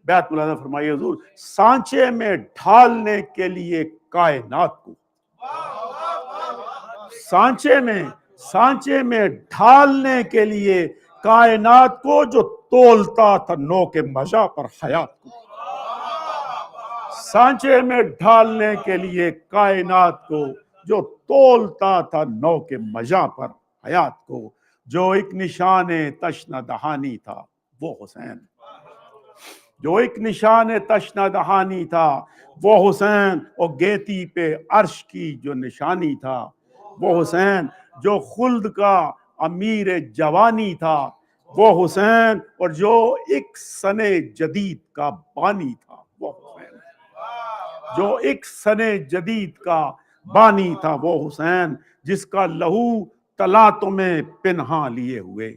بیعت ملاحظہ فرمائیے، حضور سانچے میں ڈھالنے کے لیے کائنات کو، سانچے میں ڈھالنے کے لیے کائنات کو، جو تولتا تھا نو کے مژہ پر حیات کو، سانچے میں ڈھالنے کے لیے کائنات کو، جو تولتا تھا نو کے مژہ پر حیات کو، جو ایک نشان تشنہ دہانی تھا وہ حسین، جو ایک نشان تشنہ دہانی تھا وہ حسین، اور گیتی پہ عرش کی جو نشانی تھا وہ حسین، جو خلد کا امیر جوانی تھا وہ حسین، اور جو ایک سن جدید کا بانی تھا وہ حسین، جو ایک سن جدید کا بانی تھا وہ حسین، جس کا لہو تلاطم پنہاں لیے ہوئے،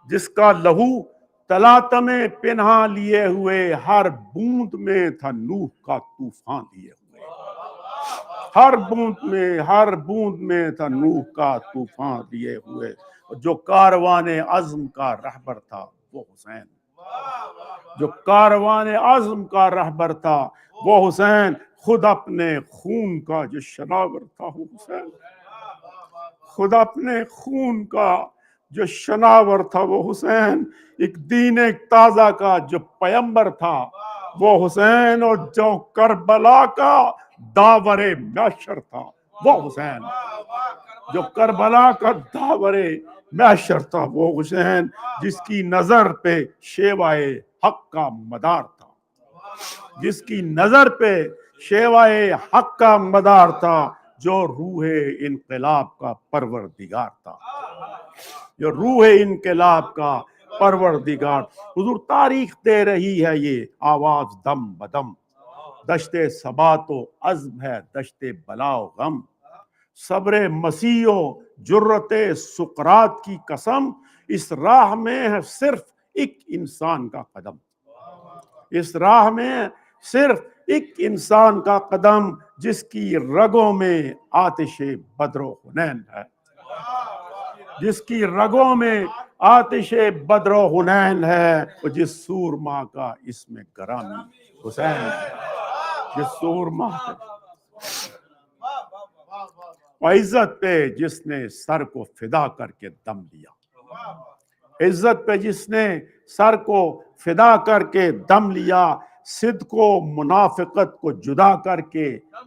جس کا لہو تلاطم پنہاں لیے ہوئے، ہر بوند میں تھا نوح کا طوفان لیے ہوئے، ہر بوند میں تھا نوح کا طوفان لیے ہوئے، جو کاروان عزم کا رہبر تھا وہ حسین، جو کاروان عزم کا رہبر تھا وہ حسین، خود اپنے خون کا جو شناور تھا وہ حسین، خود اپنے خون کا جو شناور تھا وہ حسین، ایک دین تازہ کا جو پیمبر تھا وہ حسین، اور جو کربلا کا داور معشر تھا وہ حسین، جو کربلا کا داور معشر تھا وہ حسین، جس کی نظر پہ شیوائے حق کا مدار تھا، جس کی نظر پہ شیوائے حق کا مدار تھا، جو روح انقلاب کا پروردگار تھا، جو روح انقلاب کا پروردگار۔ حضور تاریخ دے رہی ہے یہ آواز دم بدم، دشت ثبات و عزم ہے دشت بلا و غم، صبر مسیح و جرت سقراط کی قسم، اس راہ میں ہے صرف ایک انسان کا قدم، اس راہ میں صرف ایک انسان کا قدم جس کی رگوں میں آتش بدر و حنین ہے، جس کی رگوں میں آتش بدر و حنین ہے، وہ جس سورما کا اسم گرامی حسین ہے، جس سورما عزت پہ جس نے سر کو فدا کر کے دم لیا، عزت پہ جس نے سر کو فدا کر کے دم لیا، صدق و منافقت کو جدا کر کے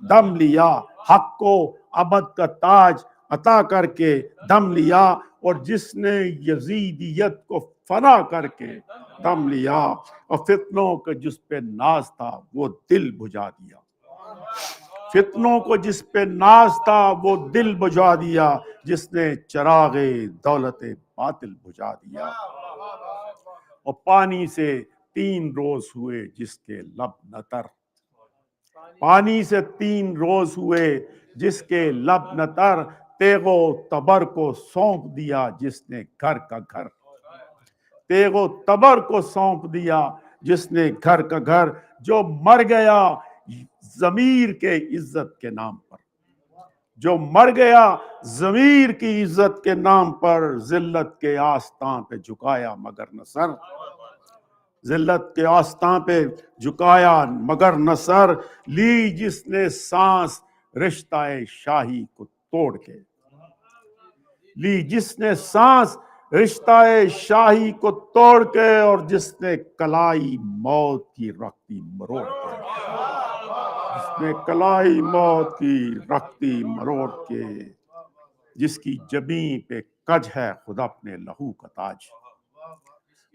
دم لیا، حق کو ابد کا تاج عطا کر کے دم لیا، اور جس نے یزیدیت کو فنا کر کے دم لیا، اور فتنوں کا جس پہ ناز تھا وہ دل بجھا دیا، فتنوں کو جس پہ ناز تھا وہ دل بجھا دیا، جس نے چراغ دولت باطل بجھا دیا، اور پانی سے 3 روز ہوئے جس کے لب نتر، پانی سے 3 روز ہوئے جس کے لب نتر، تیغ و تبر کو سونپ دیا جس نے گھر کا گھر، تیغ و تبر کو سونپ دیا جس نے گھر کا گھر، جو مر گیا ضمیر کے عزت کے نام پر، جو مر گیا ضمیر کی عزت کے نام پر، ذلت کے آستان پہ جھکایا مگر نہ سر، ذلت کے آستان پہ جھکایا مگر نہ سر، لی جس نے سانس رشتہ شاہی کو توڑ کے، لی جس نے سانس رشتہ شاہی کو توڑ کے، اور جس نے کلائی موت کی رختی مروڑ کے، جس نے کلائی موت کی رختی مروڑ کے، جس کی جبیں پہ کج ہے خود اپنے لہو کا تاج،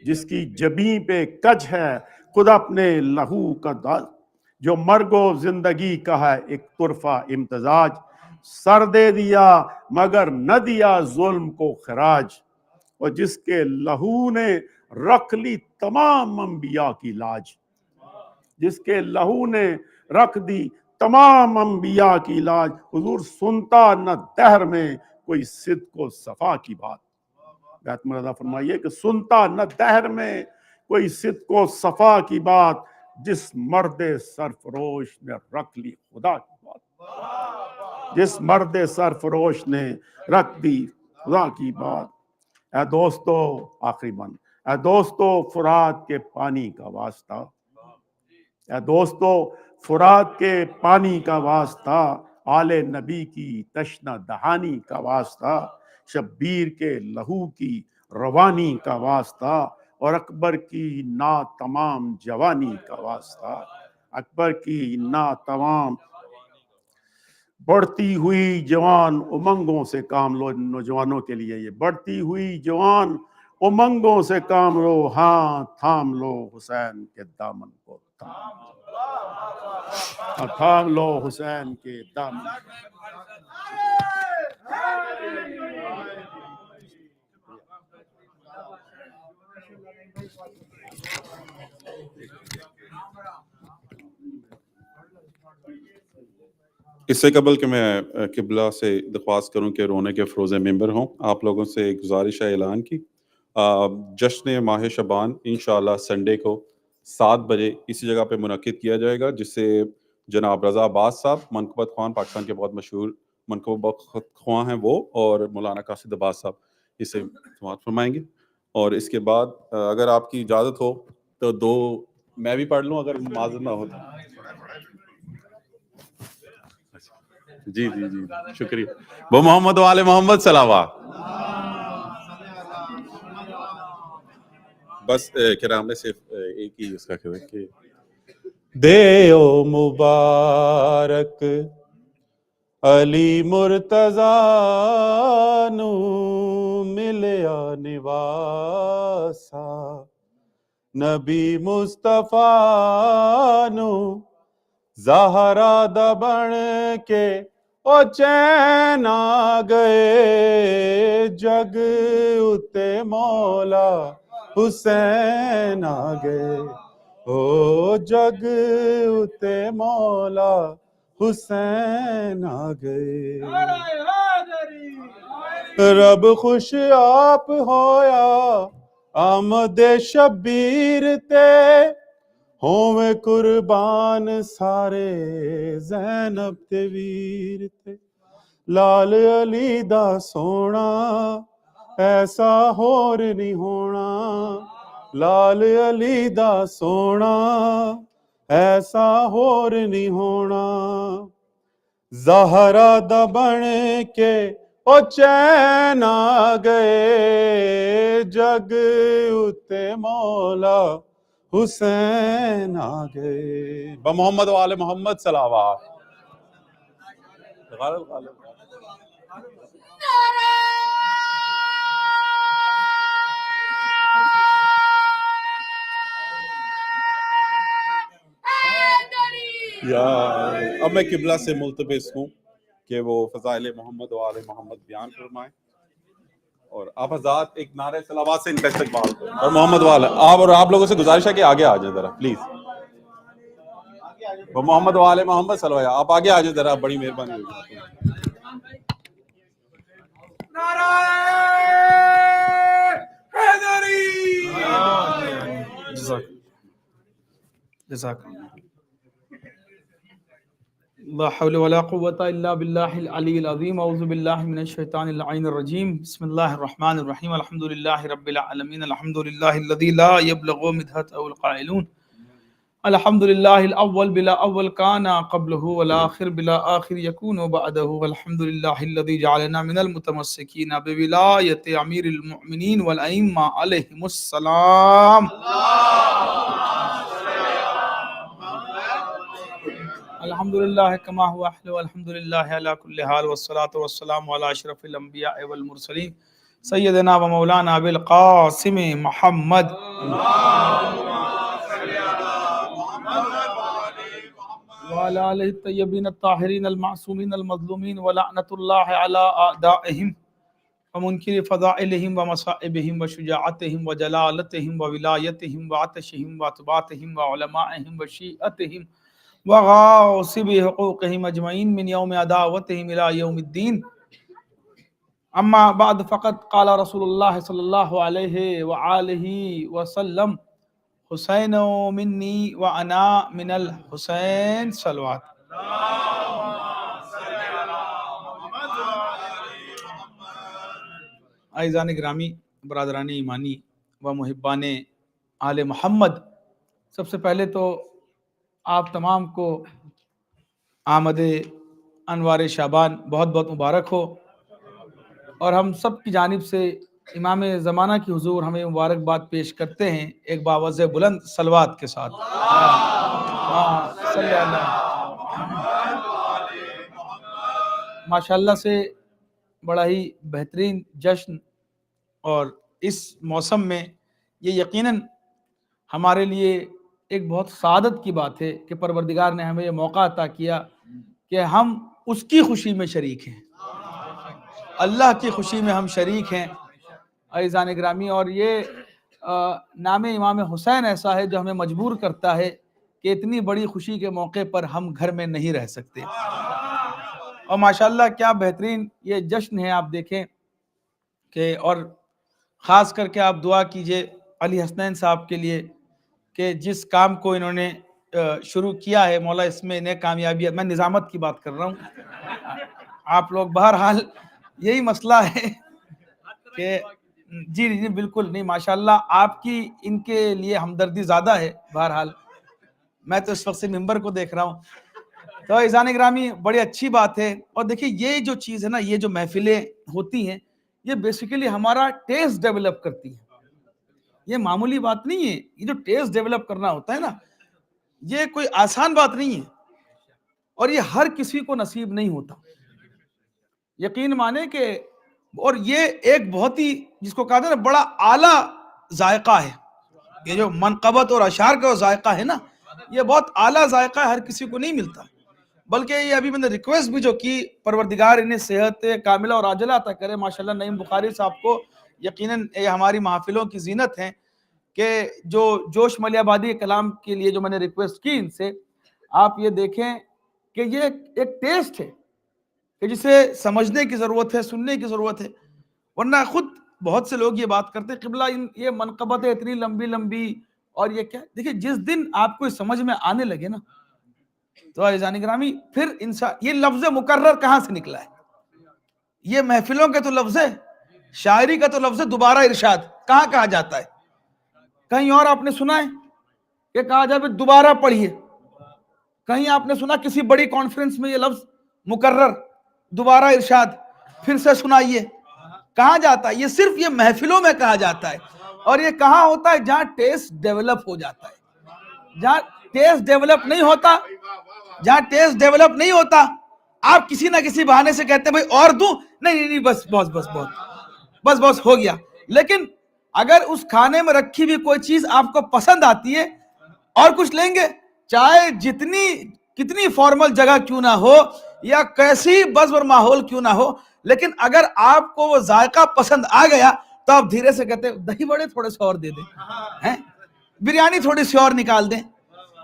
جس کی جبیں پہ کج ہے خود اپنے لہو کا تاج، جو مرگ و زندگی کا ہے ایک طرفہ امتزاج، سر دے دیا مگر نہ دیا ظلم کو خراج، اور جس کے لہو نے رکھ لی تمام انبیاء کی لاج، جس کے لہو نے رکھ دی تمام انبیاء کی لاج، حضور سنتا نہ دہر میں کوئی صدق و صفا کی بات، بیت مرادہ فرمائیے کہ سنتا نہ دہر میں کوئی صدق و صفا کی بات، جس مرد سرفروش نے رکھ لی خدا کی بات، جس مرد سرفروش نے رکھ دی خدا کی بات۔ اے دوستو، آخری بند، اے دوستو فرات کے پانی کا واسطہ، اے دوستو فرات کے پانی کا واسطہ، آل نبی کی تشنہ دہانی کا واسطہ، شبیر کے لہو کی روانی کا واسطہ، اور اکبر کی ناتمام جوانی کا واسطہ، اکبر کی ناتمام بڑھتی ہوئی جوان امنگوں سے کام لو، نوجوانوں کے لیے یہ بڑھتی ہوئی جوان امنگوں سے کام لو، ہاں تھام لو حسین کے دامن کو، تھام لو حسین کے دامن۔ اس سے قبل کہ میں قبلہ سے درخواست کروں کہ رونے کے فروز ممبر ہوں، آپ لوگوں سے ایک گزارش ہے اعلان کی، جشن ماہ شعبان انشاءاللہ سنڈے کو 7 بجے اسی جگہ پہ منعقد کیا جائے گا، جس سے جناب رضا عباس صاحب منقبت خوان، پاکستان کے بہت مشہور منقبت خواں ہیں وہ، اور مولانا قاصد عباس صاحب اسے سماعت فرمائیں گے۔ اور اس کے بعد اگر آپ کی اجازت ہو تو 2 میں بھی پڑھ لوں اگر معذرت نہ ہو تو۔ جی جی جی شکریہ۔ وہ محمد والے محمد صلوات۔ بس کرام نے صرف ایک ہی اس کا کہ دیو مبارک علی مرتضی نو ملیا نواسا، نبی مصطفیٰ نو زہرا دا بن کے او چین آ گئے، جگ اتے مولا حسین آ گئے، او جگ اتے مولا حسین آ گئے، رب خوش آپ ہویا آمد شبیر تے، ہوویں قربان سارے زینب تے ویر تے لال علی دا سونا ایسا ہور نہیں ہونا لال علی دا سونا ایسا ہور نہیں ہونا زہرا دا بن کے او چین آ گئے جگ اتے مولا حسین آ گئے بمحمد وآل محمد صلوات غالب غالب یا اب میں قبلہ سے ملتمس ہوں کہ وہ فضائل محمد و آل محمد بیان فرمائیں اور آپ حضرات ایک نعرہ صلوات سے ان کا استقبال کریں اور محمد والا آپ لوگوں سے گزارش ہے کہ آگے آ جائیں ذرا پلیز وہ محمد و آل محمد صلوات آپ آگے آ جائیں ذرا بڑی مہربانی ہوگی جزاک لا حول ولا قوة الا بالله العلی العظیم اعوذ باللہ من الشیطان اللعین الرجیم بسم اللہ الرحمن الرحیم الحمد للہ رب العالمین الحمد للہ الذی لا یبلغ مدحت او القائلون الحمد للہ الاول بلا اول کان قبلہ والآخر بلا آخر یکون بعدہ والحمد للہ الذی جعلنا من المتمسکین بولایت امیر المؤمنین والائمہ علیہم السلام الحمدللہ کما ہوا احل والحمدللہ علی کل حال والصلاة والسلام علی اشرف الانبیاء والمرسلین سیدنا و مولانا بالقاسم محمد وعلی آلہ الطیبین الطاہرین المعصومین المظلومین ولعنت اللہ علی اعدائہم ومنکر فضائلہم ومصائبہم وشجاعتہم وجلالتہم وولایتہم وعطشہم واتباعتہم وعلمائہم وشیعتہم وغاصب حقوقهم اجمعین من یوم عداوتهم الى یوم الدین اما بعد فقط قال رسول اللہ صلی اللہ علیہ وآلہ وسلم حسین منی وانا من الحسین صلوات عزیزان گرامی برادران ایمانی و محبان آل محمد، سب سے پہلے تو آپ تمام کو آمد انوار شعبان بہت بہت مبارک ہو، اور ہم سب کی جانب سے امام زمانہ کی حضور ہمیں مبارکباد پیش کرتے ہیں ایک باوجہ بلند صلوات کے ساتھ صلی اللہ ماشاءاللہ سے بڑا ہی بہترین جشن، اور اس موسم میں یہ یقیناً ہمارے لیے ایک بہت سعادت کی بات ہے کہ پروردگار نے ہمیں یہ موقع عطا کیا کہ ہم اس کی خوشی میں شریک ہیں، اللہ کی خوشی میں ہم شریک ہیں عزیزان گرامی۔ اور یہ نام امام حسین ایسا ہے جو ہمیں مجبور کرتا ہے کہ اتنی بڑی خوشی کے موقع پر ہم گھر میں نہیں رہ سکتے، اور ماشاءاللہ کیا بہترین یہ جشن ہے۔ آپ دیکھیں کہ اور خاص کر کے آپ دعا کیجئے علی حسنین صاحب کے لیے کہ جس کام کو انہوں نے شروع کیا ہے، مولا اس میں انہیں کامیابی، میں نظامت کی بات کر رہا ہوں، آپ لوگ بہرحال یہی مسئلہ ہے کہ جی بالکل نہیں، ماشاءاللہ آپ کی ان کے لیے ہمدردی زیادہ ہے، بہرحال میں تو اس وقت سے ممبر کو دیکھ رہا ہوں۔ تو عزیزان گرامی بڑی اچھی بات ہے، اور دیکھیں یہ جو چیز ہے نا، یہ جو محفلیں ہوتی ہیں یہ بیسیکلی ہمارا ٹیسٹ ڈیولپ کرتی ہیں، یہ معمولی بات نہیں ہے، یہ جو ٹیسٹ ڈیولپ کرنا ہوتا ہے نا یہ کوئی آسان بات نہیں ہے، اور یہ ہر کسی کو نصیب نہیں ہوتا، یقین مانے کہ، اور یہ ایک بہت ہی جس کو کہتے ہیں نا بڑا اعلیٰ ذائقہ ہے، یہ جو منقبت اور اشعار کا ذائقہ ہے نا یہ بہت اعلیٰ ذائقہ ہے، ہر کسی کو نہیں ملتا، بلکہ یہ ابھی میں نے ریکویسٹ بھی جو کی پروردگار انہیں صحت کاملہ اور عاجلہ عطا کرے۔ ماشاءاللہ نعیم بخاری صاحب کو یقیناً یہ ہماری محافلوں کی زینت ہیں کہ جو جوش ملی آبادی کلام کے لیے جو میں نے ریکویسٹ کی ان سے، آپ یہ دیکھیں کہ یہ ایک ٹیسٹ ہے کہ جسے سمجھنے کی ضرورت ہے، سننے کی ضرورت ہے، ورنہ خود بہت سے لوگ یہ بات کرتے ہیں قبلہ یہ منقبت اتنی لمبی لمبی اور یہ کیا دیکھیں جس دن آپ کو سمجھ میں آنے لگے نا تو عزیزان گرامی پھر انسان یہ لفظ مکرر کہاں سے نکلا ہے؟ یہ محفلوں کے تو لفظ ہے، شاعری کا تو لفظ ہے دوبارہ ارشاد کہاں کہا جاتا ہے؟ کہیں اور آپ نے سنا ہے کہ کہا جائے دوبارہ پڑھیے؟ کہیں آپ نے سنا کسی بڑی کانفرنس میں یہ لفظ مکرر دوبارہ ارشاد پھر سے سنائیے؟ کہاں جاتا ہے؟ یہ صرف یہ محفلوں میں کہا جاتا ہے. اور یہ کہاں ہوتا ہے؟ جہاں ٹیسٹ ڈیولپ ہو جاتا ہے. جہاں ٹیسٹ ڈیولپ نہیں ہوتا، جہاں ٹیسٹ ڈیولپ نہیں ہوتا آپ کسی نہ کسی بہانے سے کہتے ہیں بھائی اور دوں، نہیں بس بس ہو گیا. لیکن اگر اس کھانے میں رکھی ہوئی کوئی چیز آپ کو پسند آتی ہے اور کچھ لیں گے، چاہے کتنی فارمل جگہ کیوں نہ ہو یا کیسی بز اور ماحول کیوں نہ ہو، لیکن اگر آپ کو وہ ذائقہ پسند آ گیا تو آپ دھیرے سے کہتے ہیں دہی بڑے تھوڑے سے اور دے دیں، بریانی تھوڑی سی اور نکال دیں.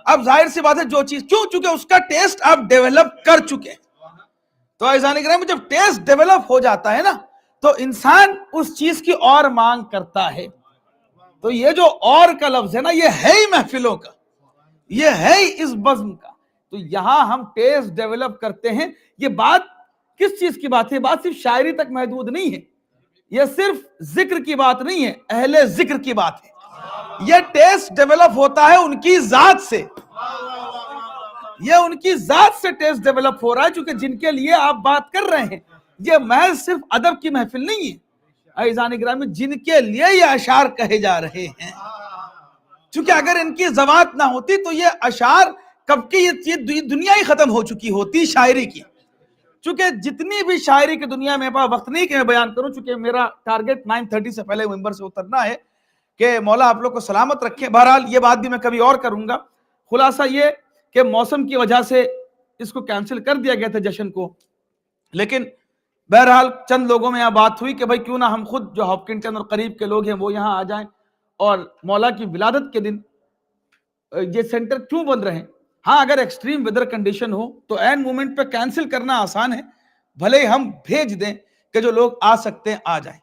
اب ظاہر سی بات ہے جو چیز چونکہ اس کا ٹیسٹ آپ ڈیولپ کر چکے. تو عزیزان کرام جب ٹیسٹ ڈیولپ ہو جاتا ہے نا تو انسان اس چیز کی اور مانگ کرتا ہے. تو یہ جو اور کا لفظ ہے نا یہ ہے ہی محفلوں کا، یہ ہے ہی اس بزم کا. تو یہاں ہم ٹیسٹ ڈیولپ کرتے ہیں. یہ بات کس چیز کی بات ہے؟ بات صرف شاعری تک محدود نہیں ہے، یہ صرف ذکر کی بات نہیں ہے، اہل ذکر کی بات ہے. یہ ٹیسٹ ڈیولپ ہوتا ہے ان کی ذات سے، یہ ان کی ذات سے ٹیسٹ ڈیولپ ہو رہا ہے. چونکہ جن کے لیے آپ بات کر رہے ہیں یہ محض صرف ادب کی محفل نہیں ہے عزیزان گرامی، جن کے لیے یہ اشعار کہے جا رہے ہیں. چونکہ اگر ان کی ذوات نہ ہوتی تو یہ اشعار کب کی یہ دنیا ہی ختم ہو چکی ہوتی شاعری کی. چونکہ جتنی بھی شاعری کی دنیا میں وقت نہیں کہ میں بیان کروں، چونکہ میرا ٹارگٹ 9:30 سے پہلے ممبر سے اترنا ہے کہ مولا آپ لوگ کو سلامت رکھے. بہرحال یہ بات بھی میں کبھی اور کروں گا. خلاصہ یہ کہ موسم کی وجہ سے اس کو کینسل کر دیا گیا تھا جشن کو، لیکن بہرحال چند لوگوں میں یہاں بات ہوئی کہ بھائی کیوں نہ ہم خود جو ہاپکنٹن اور قریب کے لوگ ہیں وہ یہاں آ جائیں اور مولا کی ولادت کے دن یہ سینٹر کیوں بند رہے. ہاں اگر ایکسٹریم ویدر کنڈیشن ہو تو این مومنٹ پہ کینسل کرنا آسان ہے، بھلے ہم بھیج دیں کہ جو لوگ آ سکتے ہیں آ جائیں.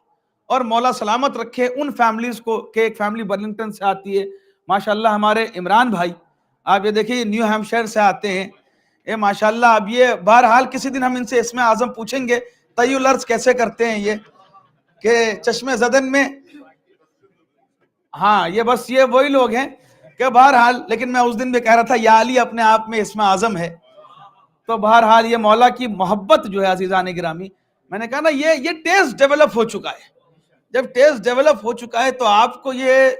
اور مولا سلامت رکھے ان فیملیز کو کہ ایک فیملی برلنگٹن سے آتی ہے ماشاءاللہ ہمارے عمران بھائی، آپ یہ دیکھیں نیو ہیمپشائر سے آتے ہیں ماشاءاللہ. اب یہ بہرحال کسی دن ہم ان سے اسم اعظم پوچھیں گے طی الارض کیسے کرتے ہیں یہ کہ چشم زدن میں. ہاں یہ بس یہ وہی لوگ ہیں کہ بہرحال، لیکن میں اس دن بھی کہہ رہا تھا یا علی اپنے آپ میں اسم اعظم ہے. تو بہرحال یہ مولا کی محبت جو ہے عزیزان گرامی، میں نے کہا نا یہ ٹیسٹ ڈیولپ ہو چکا ہے. جب ٹیسٹ ڈیولپ ہو چکا ہے تو آپ کو یہ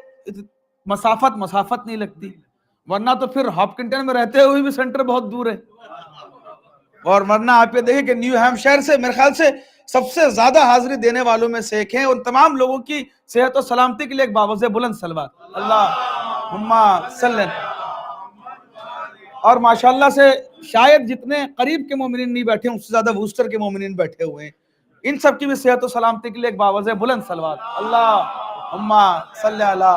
مسافت نہیں لگتی، ورنہ تو پھر ہاپکنٹن میں رہتے ہوئے بھی سینٹر بہت دور ہے. اور ورنہ آپ یہ دیکھیں کہ نیو ہیمپشائر سے میرے خیال سے سب سے زیادہ حاضری دینے والوں میں سے ایک ہیں. ان تمام لوگوں کی صحت و سلامتی کے لیے ایک باوجہ بلند صلوات اللہم صلی. اور ماشاءاللہ سے شاید جتنے قریب کے مومنین نہیں بیٹھے ہیں اس سے زیادہ بوسٹر کے مومنین بیٹھے ہوئے ہیں. ان سب کی بھی صحت و سلامتی کے لیے ایک باوجہ بلند صلوات اللہم صلی علی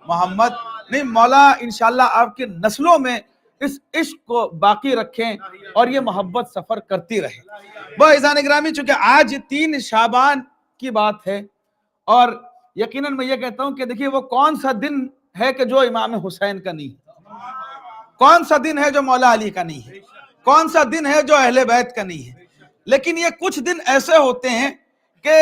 محمد. نہیں مولا انشاءاللہ آپ کی نسلوں میں اس عشق کو باقی رکھیں اور یہ محبت سفر کرتی رہے. وہ عزیزان گرامی چونکہ آج 3 شعبان کی بات ہے اور یقیناً میں یہ کہتا ہوں کہ دیکھیے وہ کون سا دن ہے کہ جو امام حسین کا نہیں ہے، کون سا دن ہے جو مولا علی کا نہیں ہے، کون سا دن ہے جو اہل بیت کا نہیں ہے. لیکن یہ کچھ دن ایسے ہوتے ہیں کہ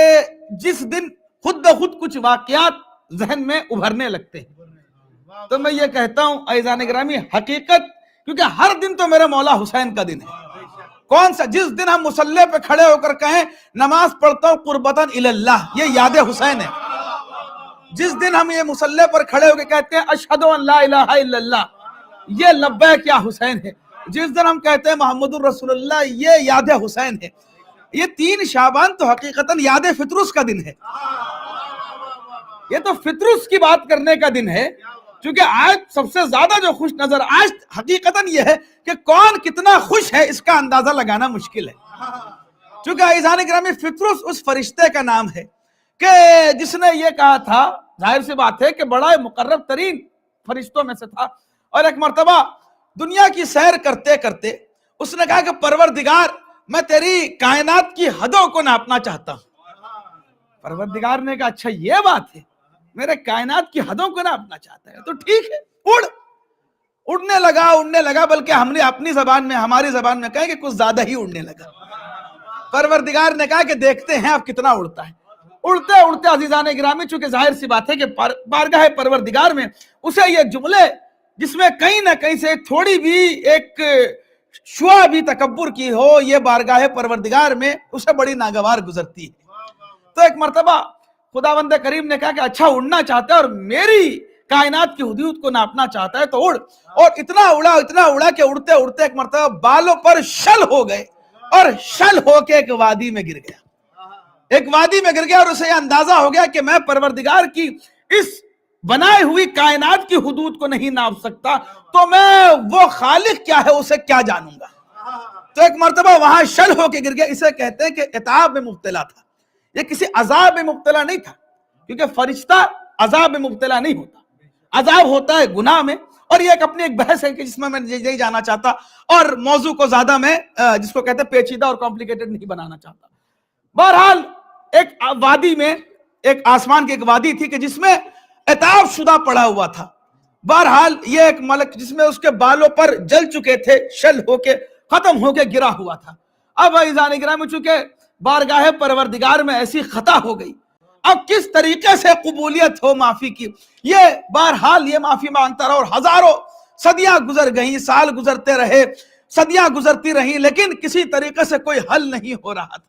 جس دن خود بخود کچھ واقعات ذہن میں ابھرنے لگتے ہیں. تو میں یہ کہتا ہوں عزیزان گرامی حقیقت، کیونکہ ہر دن تو میرے مولا حسین کا دن ہے. کون سا؟ جس دن ہم مصلی پہ کھڑے ہو کر کہیں نماز پڑھتا ہوں قربتاً اللہ، یہ یاد حسین ہے. جس دن ہم یہ مصلی پر کھڑے ہو کے کہتے ہیں اشہد ان لا الہ الا اللہ، یہ لبیک یا حسین ہے. جس دن ہم کہتے ہیں محمد الرسول اللہ، یہ یاد حسین ہے. یہ 3 شعبان تو حقیقتاً یاد فطرس کا دن ہے. یہ تو فطرس کی بات کرنے کا دن ہے. چونکہ آج سب سے زیادہ جو خوش نظر آج حقیقتاً یہ ہے کہ کون کتنا خوش ہے اس کا اندازہ لگانا مشکل ہے. چونکہ عزیزان گرامی فطرس اس فرشتے کا نام ہے کہ جس نے یہ کہا تھا، ظاہر سی بات ہے کہ بڑا مقرب ترین فرشتوں میں سے تھا. اور ایک مرتبہ دنیا کی سیر کرتے کرتے اس نے کہا کہ پروردگار میں تیری کائنات کی حدوں کو ناپنا چاہتا ہوں. پروردگار نے کہا اچھا یہ بات ہے، میرے کائنات کی حدوں کو ناپنا چاہتا ہے تو ٹھیک ہے، اڑنے لگا, بلکہ ہم نے اپنی زبان میں, ہماری زبان میں کہیں کہ کچھ زیادہ ہی اڑنے لگا. پروردگار نے کہا کہ دیکھتے ہیں اب کتنا اڑتا ہے. اڑتے اڑتے عزیزان گرامی, چونکہ ظاہر سی بات ہے کہ بارگاہ پروردگار میں اسے یہ جملے جس میں کہیں نہ کہیں سے تھوڑی بھی ایک شعا بھی تکبر کی ہو, یہ بارگاہ پروردگار میں اسے بڑی ناگوار گزرتی ہے. تو ایک مرتبہ خداوند کریم نے کہا کہ اچھا اڑنا چاہتا ہے اور میری کائنات کی حدود کو ناپنا چاہتا ہے تو اڑ. اور اتنا اڑا کہ اڑتے اڑتے ایک مرتبہ بالوں پر شل ہو گئے اور شل ہو کے ایک وادی میں گر گیا. اور اسے یہ اندازہ ہو گیا کہ میں پروردگار کی اس بنائے ہوئی کائنات کی حدود کو نہیں ناپ سکتا, تو میں وہ خالق کیا ہے اسے کیا جانوں گا. تو ایک مرتبہ وہاں شل ہو کے گر گیا. اسے کہتے ہیں کہ عتاب میں مبتلا تھا, یہ کسی عذاب میں مبتلا نہیں تھا, کیونکہ فرشتہ عذاب میں مبتلا نہیں ہوتا, عذاب ہوتا ہے گناہ میں. اور یہ اپنی ایک بحث ہے کہ جس میں نہیں جانا چاہتا, اور موضوع کو زیادہ میں جس کو کہتے ہیں پیچیدہ اور کمپلیکیٹڈ نہیں بنانا چاہتا. بہرحال ایک وادی میں, ایک آسمان کی ایک وادی تھی کہ جس میں عتاب شدہ پڑا ہوا تھا. بہرحال یہ ایک ملک جس میں اس کے بالوں پر جل چکے تھے, شل ہو کے ختم ہو کے گرا ہوا تھا. اب عزیزان گرامی چونکہ بارگاہ پروردگار میں ایسی خطا ہو گئی, اب کس طریقے سے قبولیت ہو معافی کی. یہ بہرحال یہ معافی مانگتا رہا اور ہزاروں صدیاں گزر گئیں, سال گزرتے رہے, صدیاں گزرتی رہیں, لیکن کسی طریقے سے کوئی حل نہیں ہو رہا تھا.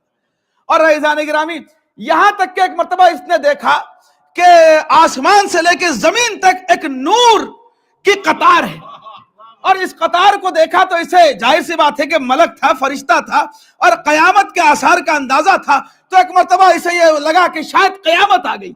اور عزیزان گرامی یہاں تک کہ ایک مرتبہ اس نے دیکھا کہ آسمان سے لے کے زمین تک ایک نور کی قطار ہے, اور اس قطار کو دیکھا تو اسے ظاہر سی بات ہے کہ ملک تھا, فرشتہ تھا, اور قیامت کے آثار کا اندازہ تھا. تو ایک مرتبہ اسے یہ لگا کہ شاید قیامت آ گئی.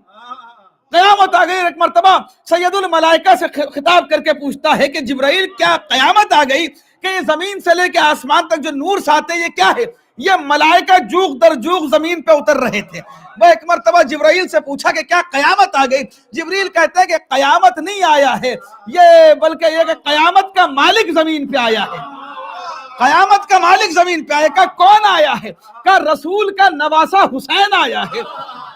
ایک مرتبہ سید الملائکہ سے خطاب کر کے پوچھتا ہے کہ جبرائیل کیا قیامت آ گئی کہ یہ زمین سے لے کے آسمان تک جو نور ساتے ہیں یہ کیا ہے؟ یہ ملائکہ جوگ در جوگ زمین پہ اتر رہے تھے. وہ ایک مرتبہ جبرائیل سے پوچھا کہ کیا قیامت آ گئی؟ جبرائیل کہتے ہیں کہ قیامت نہیں آیا ہے یہ, بلکہ یہ کہ قیامت کا مالک زمین پہ آیا ہے. قیامت کا مالک زمین پہ آیا. کہ کون آیا ہے؟ کہ رسول کا نواسہ حسین آیا ہے,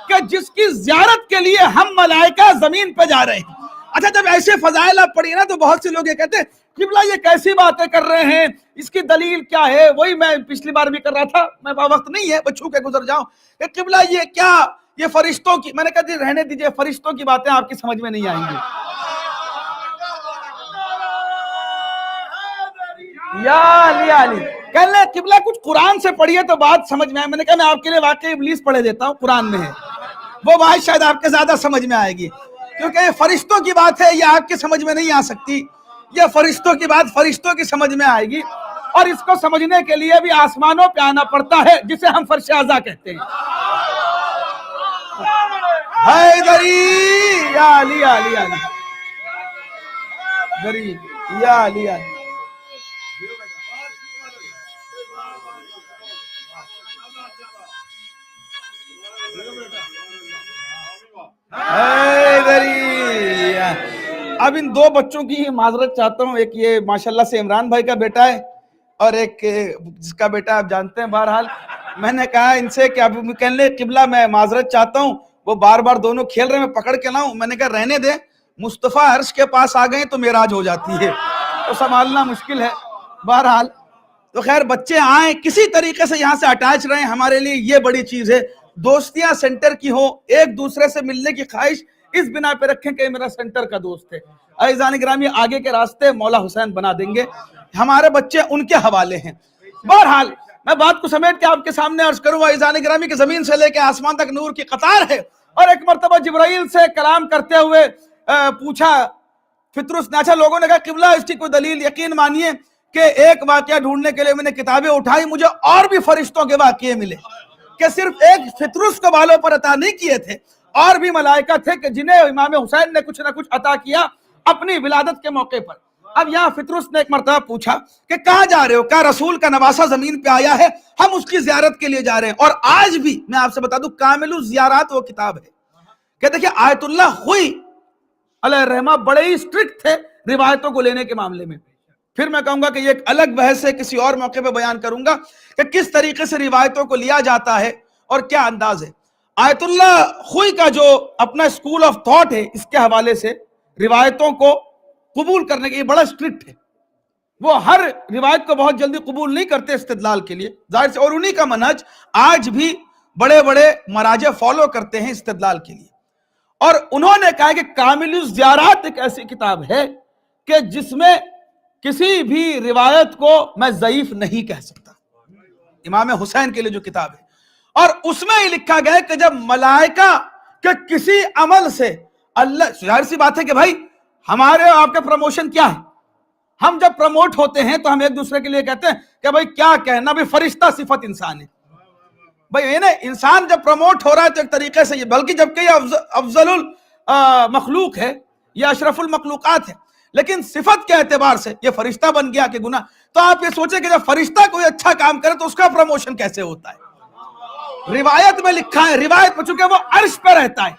کہ جس کی زیارت کے لیے ہم ملائکہ زمین پہ جا رہے ہیں. اچھا جب ایسے فضائل آپ پڑھی نا تو بہت سے لوگ یہ کہتے ہیں قبلہ یہ کیسی باتیں کر رہے ہیں, اس کی دلیل کیا ہے؟ وہی میں پچھلی بار بھی کر رہا تھا, میں وقت نہیں ہے بچوں کے گزر جاؤں, کہ قبلہ یہ کیا, یہ فرشتوں کی, میں نے کہا جی رہنے دیجئے, فرشتوں کی باتیں آپ کی سمجھ میں نہیں آئیں گی. یا علی علی کہنے لیں قبلہ کچھ قرآن سے پڑھیے تو بات سمجھ میں آئے. میں نے کہا میں آپ کے لیے واقعی ابلیس پڑھے دیتا ہوں, قرآن میں ہے, وہ بات شاید آپ کے زیادہ سمجھ میں آئے گی, کیونکہ یہ فرشتوں کی بات ہے, یہ آپ کے سمجھ میں نہیں آ سکتی. یہ فرشتوں کی بات فرشتوں کی سمجھ میں آئے گی, اور اس کو سمجھنے کے لیے بھی آسمانوں پہ آنا پڑتا ہے, جسے ہم فرش اعضا کہتے ہیں. حیدری یا علی علی علی حیدری یا علی علی. اب ان دو بچوں کی معذرت چاہتا ہوں, ایک یہ ماشاءاللہ سے عمران بھائی کا بیٹا ہے, اور ایک جس کا بیٹا آپ جانتے ہیں. بہرحال میں نے کہا ان سے کہ اب کہنے لے قبلہ میں معذرت چاہتا ہوں, وہ بار بار دونوں کھیل رہے, میں پکڑ کے لاؤں. میں نے کہا رہنے دیں, مصطفیٰ عرش کے پاس آ گئے تو معراج ہو جاتی ہے, تو سنبھالنا مشکل ہے. بہرحال تو خیر بچے آئیں کسی طریقے سے یہاں سے اٹیچ رہیں, ہمارے لیے یہ بڑی چیز ہے. دوستیاں سینٹر کی ہوں, ایک دوسرے سے ملنے کی خواہش اس بنا پہ رکھیں کہ میرا سینٹر کا دوست ہے. عزیزان گرامی آگے کے راستے مولا حسین بنا دیں گے, ہمارے بچے ان کے حوالے ہیں. بہرحال میں بات کو سمیٹ کے آپ کے سامنے عرض کروں عزیزان گرامی کہ زمین سے لے کے آسمان تک نور کی قطار ہے. اور ایک مرتبہ جبرائیل سے کلام کرتے ہوئے پوچھا فطرس نے, اچھا لوگوں نے کہا قبلہ اس کی کوئی دلیل, یقین مانیے کہ ایک واقعہ ڈھونڈنے کے لیے میں نے کتابیں اٹھائی, مجھے اور بھی فرشتوں کے واقعے ملے کہ صرف ایک فطرس کو بالوں پر عطا نہیں کیے تھے, اور بھی ملائکہ تھے کہ جنہیں امام حسین نے کچھ نہ کچھ عطا کیا اپنی ولادت کے موقع پر. اب یہاں فطرس نے ایک مرتبہ پوچھا کہ کہاں جا رہے ہو؟ کہا رسول کا نواسہ زمین پہ آیا ہے, ہم اس کی زیارت کے لیے جا رہے ہیں. اور آج بھی میں آپ سے بتا دوں کامل الزیارات وہ کتاب ہے کہ دیکھیں آیت اللہ خوئی علیہ الرحمہ بڑے ہی اسٹرکٹ تھے روایتوں کو لینے کے معاملے میں. پھر میں کہوں گا کہ یہ ایک الگ بحث ہے, کسی اور موقع پہ بیان کروں گا کہ کس طریقے سے روایتوں کو لیا جاتا ہے اور کیا انداز ہے. آیت اللہ خوئی کا جو اپنا اسکول آف تھاٹ ہے, اس کے حوالے سے روایتوں کو قبول کرنے کے، یہ بڑا اسٹرکٹ ہے، وہ ہر روایت کو بہت جلدی قبول نہیں کرتے استدلال کے لیے، ظاہر سے، اور انہی کا منہج آج بھی بڑے بڑے مراجع فالو کرتے ہیں استدلال کے لیے۔ اور انہوں نے کہا کہ کامل الزیارات ایک ایسی کتاب ہے کہ جس میں کسی بھی روایت کو میں ضعیف نہیں کہہ سکتا، امام حسین کے لیے جو کتاب ہے، اور اس میں یہ لکھا گیا ہے کہ جب ملائکہ کے کسی عمل سے اللہ، ظاہر سی بات ہے کہ بھائی ہمارے اور آپ کا پروموشن کیا ہے، ہم جب پروموٹ ہوتے ہیں تو ہم ایک دوسرے کے لیے کہتے ہیں کہ بھائی کیا کہنا، بھی فرشتہ صفت انسان ہے، بھائی انسان جب پروموٹ ہو رہا ہے تو ایک طریقے سے یہ، بلکہ جبکہ یہ افضل المخلوق ہے، یہ اشرف المخلوقات ہے، لیکن صفت کے اعتبار سے یہ فرشتہ بن گیا کہ گناہ۔ تو آپ یہ سوچیں کہ جب فرشتہ کوئی اچھا کام کرے تو اس کا پروموشن کیسے ہوتا ہے؟ روایت میں لکھا ہے، روایت میں چونکہ وہ عرش پہ رہتا ہے،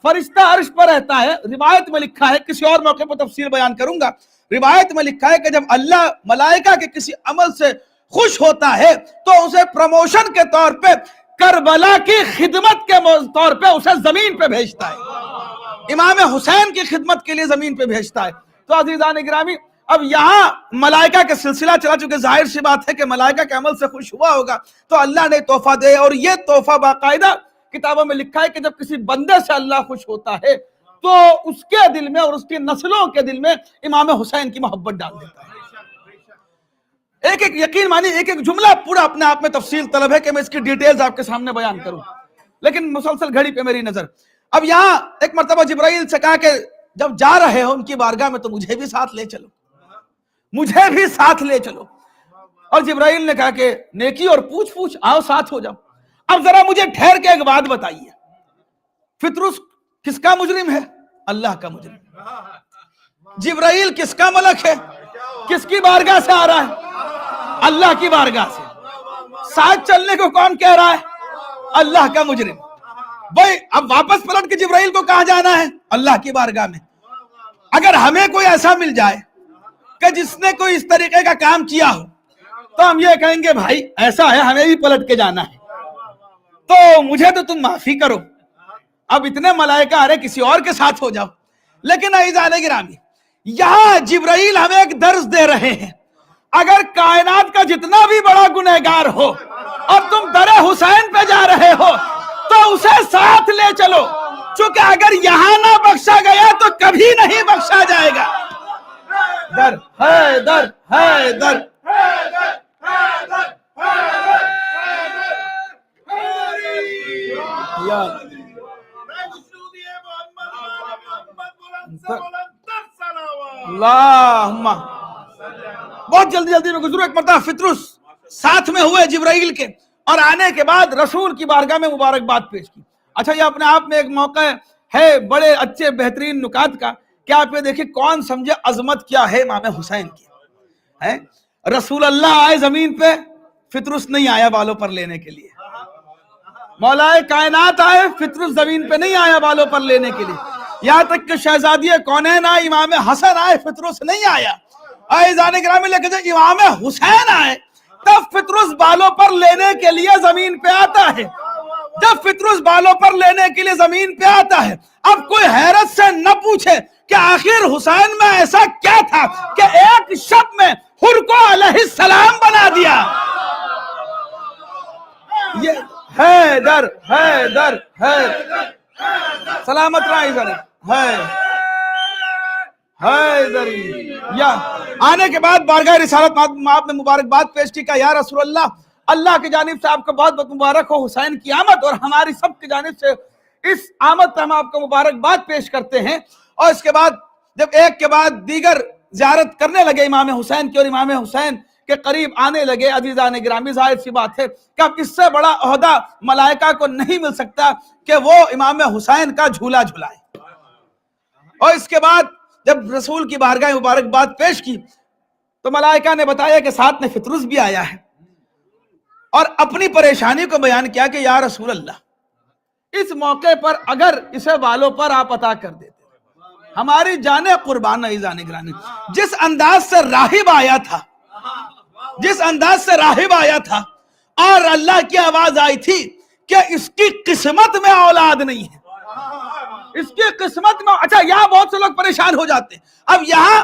فرشتہ عرش پر رہتا ہے، روایت میں لکھا ہے، کسی اور موقع پر تفصیل بیان کروں گا، روایت میں لکھا ہے کہ جب اللہ ملائکہ کے کسی عمل سے خوش ہوتا ہے تو اسے پروموشن کے طور پہ کربلا کی خدمت کے طور پہ اسے زمین پہ بھیجتا ہے، امام حسین کی خدمت کے لیے زمین پہ بھیجتا ہے۔ تو عزیزان گرامی، اب یہاں ملائکہ کے سلسلہ چلا، چونکہ ظاہر سی بات ہے کہ ملائکہ کے عمل سے خوش ہوا ہوگا تو اللہ نے تحفہ دے، اور یہ تحفہ باقاعدہ کتابوں میں لکھا ہے کہ جب کسی بندے سے اللہ خوش ہوتا ہے تو اس کے دل میں اور اس کی نسلوں کے دل میں امام حسین کی محبت ڈال دیتا ہے۔ ایک ایک یقین مانی، ایک ایک جملہ پورا اپنے آپ میں تفصیل طلب ہے کہ میں اس کی ڈیٹیلز آپ کے سامنے بیان کروں، لیکن مسلسل گھڑی پہ میری نظر۔ اب یہاں ایک مرتبہ جبرائیل سے کہا کہ جب جا رہے ہو ان کی بارگاہ میں تو مجھے بھی ساتھ لے چلو، مجھے بھی ساتھ لے چلو۔ اور جبرائیل نے کہا کہ نیکی اور پوچھ آؤ ساتھ ہو جاؤ۔ اب ذرا مجھے ٹھہر کے ایک بات بتائیے، فطرس کس کا مجرم ہے؟ اللہ کا مجرم۔ جبرائیل کس کا ملک ہے؟ کس کی بارگاہ سے آ رہا ہے؟ اللہ کی بارگاہ سے۔ ساتھ چلنے کو کون کہہ رہا ہے؟ اللہ کا مجرم۔ بھائی اب واپس پلٹ کے جبرائیل کو کہاں جانا ہے؟ اللہ کی بارگاہ میں۔ اگر ہمیں کوئی ایسا مل جائے کہ جس نے کوئی اس طریقے کا کام کیا ہو تو ہم یہ کہیں گے بھائی ایسا ہے، ہمیں بھی پلٹ کے جانا ہے، تو مجھے تو تم معافی کرو، اب اتنے ملائکہ آ رہے کسی اور کے ساتھ ہو جاؤ۔ لیکن اعزائے گرامی، یہاں جبرائیل ہمیں ایک درس دے رہے ہیں، اگر کائنات کا جتنا بھی بڑا گنہگار ہو اور تم در حسین پہ جا رہے ہو تو اسے ساتھ لے چلو، چونکہ اگر یہاں نہ بخشا گیا تو کبھی نہیں بخشا جائے گا۔ در ہے در ہے در اللہم بہت جلدی میں گزرو۔ ایک مرتبہ فطرس ساتھ میں ہوئے جبرائیل کے، اور آنے کے بعد رسول کی بارگاہ میں مبارکباد پیش کی۔ اچھا یہ اپنے آپ میں ایک موقع ہے بڑے اچھے بہترین نکات کا کہ آپ یہ دیکھیں کون سمجھے عظمت کیا ہے امام حسین کی۔ رسول اللہ آئے زمین پہ، فطرس نہیں آیا بالوں پر لینے کے لیے، مولا کائنات آئے، فطرس زمین پہ نہیں آیا بالوں پر لینے کے لیے، یہاں تک کہ شہزادی کونین آئے، امام حسن آئے، فطرس نہیں آیا۔ اعزائے گرامی لے کے جب امام حسین آئے تب فطرس بالوں پر لینے کے لیے زمین پہ آتا ہے، جب فطرس بالوں پر لینے کے لیے زمین پہ آتا ہے، اب کوئی حیرت سے نہ پوچھے کہ آخر حسین میں ایسا کیا تھا کہ ایک شب میں حر کو علیہ السلام بنا دیا۔ یہ حیدر حیدر حیدر سلامت رہی ہے حیدری۔ یا آنے کے بعد بارگاہ رسالت آپ نے مبارکباد پیش کی، کہ یا رسول اللہ، اللہ کی جانب سے آپ کو بہت بہت مبارک ہو حسین کی آمد، اور ہماری سب کی جانب سے اس آمد پہ ہم آپ کو مبارکباد پیش کرتے ہیں۔ اور اس کے بعد جب ایک کے بعد دیگر زیارت کرنے لگے امام حسین کی اور امام حسین کے قریب آنے لگے، عزیزان گرامی ظاہر سی بات ہے کہ اب اس سے بڑا عہدہ ملائکہ کو نہیں مل سکتا کہ وہ امام حسین کا جھولا جھلائے۔ اور اس کے بعد جب رسول کی بارگاہ مبارکباد پیش کی تو ملائکہ نے بتایا کہ ساتھ میں فطرس بھی آیا ہے، اور اپنی پریشانی کو بیان کیا کہ یا رسول اللہ، اس موقع پر اگر اسے بالوں پر آپ عطا کر دیتے ہماری جانیں قربان۔ عزیزان گرامی، جس انداز سے راہب آیا تھا، جس انداز سے راہب آیا تھا، اور اللہ کی آواز آئی تھی کہ اس کی قسمت میں اولاد نہیں ہے، اس کی قسمت میں۔ اچھا یہاں بہت سے لوگ پریشان ہو جاتے ہیں، اب یہاں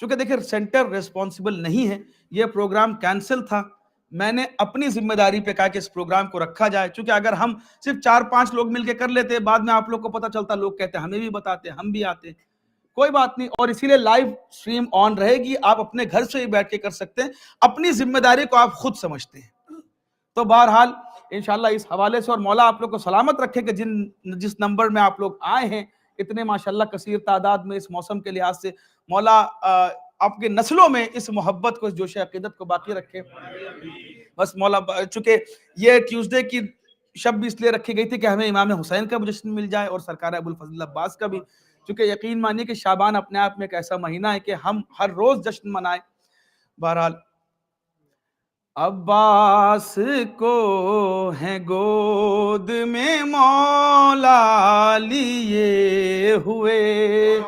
چونکہ دیکھیں سینٹر ریسپانسبل نہیں ہے، یہ پروگرام کینسل تھا، میں نے اپنی ذمہ داری پہ کہا کہ اس پروگرام کو رکھا جائے، چونکہ اگر ہم صرف 4-5 لوگ مل کے کر لیتے، بعد میں آپ لوگ کو پتہ چلتا، لوگ کہتے ہمیں بھی بتاتے، ہم بھی آتے، کوئی بات نہیں، اور اسی لیے لائیو سٹریم آن رہے گی، آپ اپنے گھر سے ہی بیٹھ کے کر سکتے ہیں، اپنی ذمہ داری کو آپ خود سمجھتے ہیں۔ تو بہرحال انشاءاللہ اس حوالے سے، اور مولا آپ لوگ کو سلامت رکھے کہ جس نمبر میں آپ لوگ آئے ہیں، اتنے ماشاءاللہ کثیر تعداد میں اس موسم کے لحاظ سے، مولا آپ کے نسلوں میں اس محبت کو، اس جوش عقیدت کو باقی رکھے۔ بس مولا چونکہ یہ ٹیوزڈے کی شب بھی اس لیے رکھی گئی تھی کہ ہمیں امام حسین کا بھی جشن مل جائے اور سرکار ابو الفضل عباس کا بھی، چونکہ یقین مانیے کہ شعبان اپنے آپ میں ایک ایسا مہینہ ہے کہ ہم ہر روز جشن منائیں۔ بہرحال عباس کو ہیں گود میں مولا لیے ہوئے،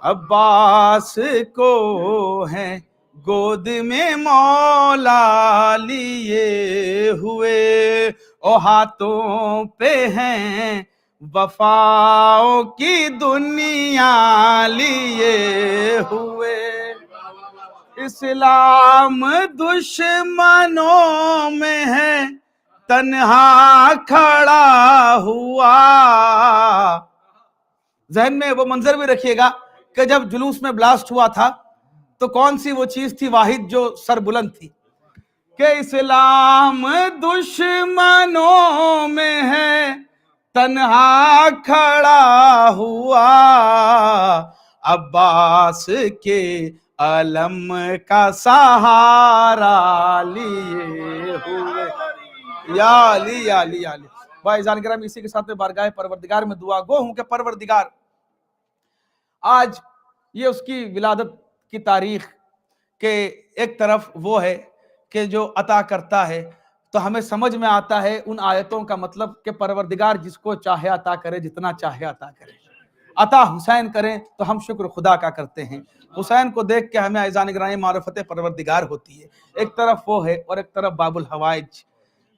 عباس کو ہیں گود میں مولا لیے ہوئے، او ہاتھوں پہ ہیں وفاؤں کی دنیا لیے ہوئے، اسلام دشمنوں میں ہے تنہا کھڑا ہوا۔ ذہن میں وہ منظر بھی رکھیے گا کہ جب جلوس میں بلاسٹ ہوا تھا تو کون سی وہ چیز تھی واحد جو سر بلند تھی، کہ اسلام دشمنوں میں ہے تنہا کھڑا ہوا، عباس کے علم کا سہارا لیے ہوئے، یا علی یا علی یا علی۔ بھائی جان کرام، اسی کے ساتھ میں بارگاہ پروردگار میں دعا گو ہوں کہ پروردگار آج یہ اس کی ولادت کی تاریخ کہ ایک طرف وہ ہے کہ جو عطا کرتا ہے، تو ہمیں سمجھ میں آتا ہے ان آیتوں کا مطلب کہ پروردگار جس کو چاہے عطا کرے، جتنا چاہے عطا کرے، عطا حسین کریں تو ہم شکر خدا کا کرتے ہیں۔ حسین کو دیکھ کے ہمیں اعزان گرامی معرفت پروردگار ہوتی ہے، ایک طرف وہ ہے اور ایک طرف باب الحوائج۔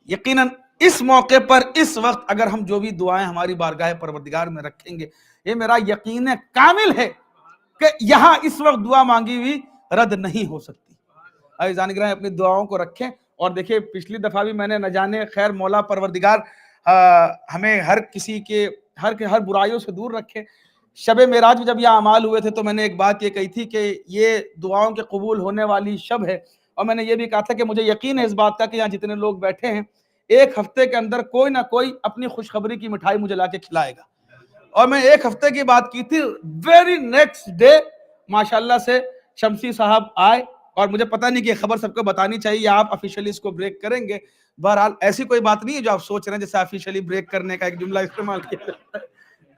یقیناً اس موقع پر اس وقت اگر ہم جو بھی دعائیں ہماری بارگاہ پروردگار میں رکھیں گے، یہ میرا یقین کامل ہے کہ یہاں اس وقت دعا مانگی ہوئی رد نہیں ہو سکتی۔ اعزان گرامی اپنی دعاؤں کو رکھیں، اور دیکھیں پچھلی دفعہ بھی میں نے نہ جانے خیر مولا پروردگار ہمیں ہر کسی کے ہر برائیوں سے دور رکھے۔ شب معراج میں جب یہ اعمال ہوئے تھے تو میں نے ایک بات یہ کہی تھی کہ یہ دعاؤں کے قبول ہونے والی شب ہے، اور میں نے یہ بھی کہا تھا کہ مجھے یقین ہے اس بات کا کہ یہاں جتنے لوگ بیٹھے ہیں ایک ہفتے کے اندر کوئی نہ کوئی اپنی خوشخبری کی مٹھائی مجھے لا کے کھلائے گا۔ اور میں ایک ہفتے کی بات کی تھی، ویری نیکسٹ ڈے ماشاءاللہ سے شمسی صاحب آئے، اور مجھے پتہ نہیں کہ یہ خبر سب کو بتانی چاہیے، آپ افیشلی اس کو بریک کریں گے۔ بہرحال ایسی کوئی بات نہیں ہے جو آپ سوچ رہے ہیں جیسے افیشلی بریک کرنے کا ایک جملہ استعمال کیا،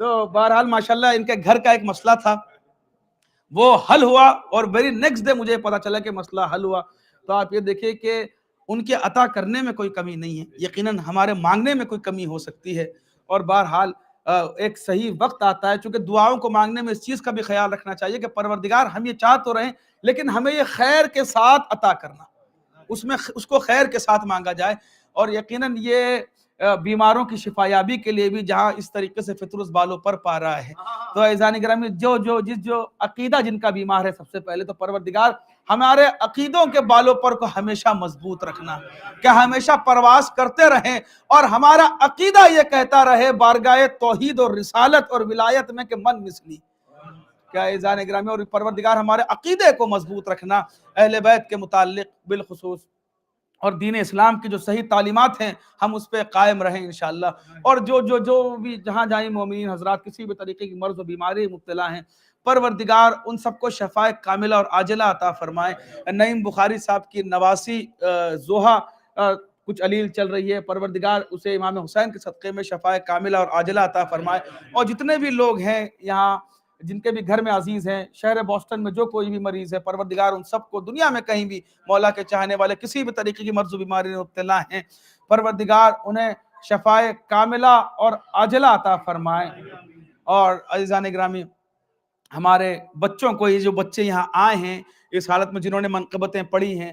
تو بہرحال ماشاءاللہ ان کے گھر کا ایک مسئلہ تھا، وہ حل ہوا، اور ویری نیکسٹ ڈے مجھے پتا چلا کہ مسئلہ حل ہوا۔ تو آپ یہ دیکھیں کہ ان کے عطا کرنے میں کوئی کمی نہیں ہے، یقیناً ہمارے مانگنے میں کوئی کمی ہو سکتی ہے، اور بہرحال ایک صحیح وقت آتا ہے، چونکہ دعاؤں کو مانگنے میں اس چیز کا بھی خیال رکھنا چاہیے کہ پروردگار ہم یہ چاہ تو رہیں لیکن ہمیں یہ خیر کے ساتھ عطا کرنا، اس کو خیر کے ساتھ مانگا جائے۔ اور یقیناً یہ بیماروں کی شفایابی کے لیے بھی جہاں اس طریقے سے فطر بالوں پر پا رہا ہے، تو اعزان گرامی جو عقیدہ جن کا بیمار ہے، سب سے پہلے تو پروردگار ہمارے عقیدوں کے بالوں پر کو ہمیشہ مضبوط رکھنا، کہ ہمیشہ پرواز کرتے رہیں اور ہمارا عقیدہ یہ کہتا رہے بارگاہ توحید اور رسالت اور ولایت میں کہ من مثلی، کیا اعزان گرامی، اور پروردگار ہمارے عقیدے کو مضبوط رکھنا، اہل بیت کے متعلق بالخصوص، اور دین اسلام کی جو صحیح تعلیمات ہیں ہم اس پہ قائم رہیں انشاءاللہ، اور جو بھی جہاں جائیں مومنین حضرات کسی بھی طریقے کی مرض و بیماری مبتلا ہیں، پروردگار ان سب کو شفاء کاملہ اور عاجلہ عطا فرمائے۔ نعیم بخاری صاحب کی 89 ضحیٰ کچھ علیل چل رہی ہے، پروردگار اسے امام حسین کے صدقے میں شفاء کاملہ اور عاجلہ عطا فرمائے، اور جتنے بھی لوگ ہیں یہاں جن کے بھی گھر میں عزیز ہیں، شہر بوسٹن میں جو کوئی بھی مریض ہے، پروردگار ان سب کو، دنیا میں کہیں بھی مولا کے چاہنے والے کسی بھی طریقے کی مرض و بیماری میں مبتلا ہیں، پروردگار انہیں شفاء کاملہ اور عاجلہ عطا فرمائے۔ اور عزیزان گرامی ہمارے بچوں کو، یہ جو بچے یہاں آئے ہیں اس حالت میں جنہوں نے منقبتیں پڑھی ہیں،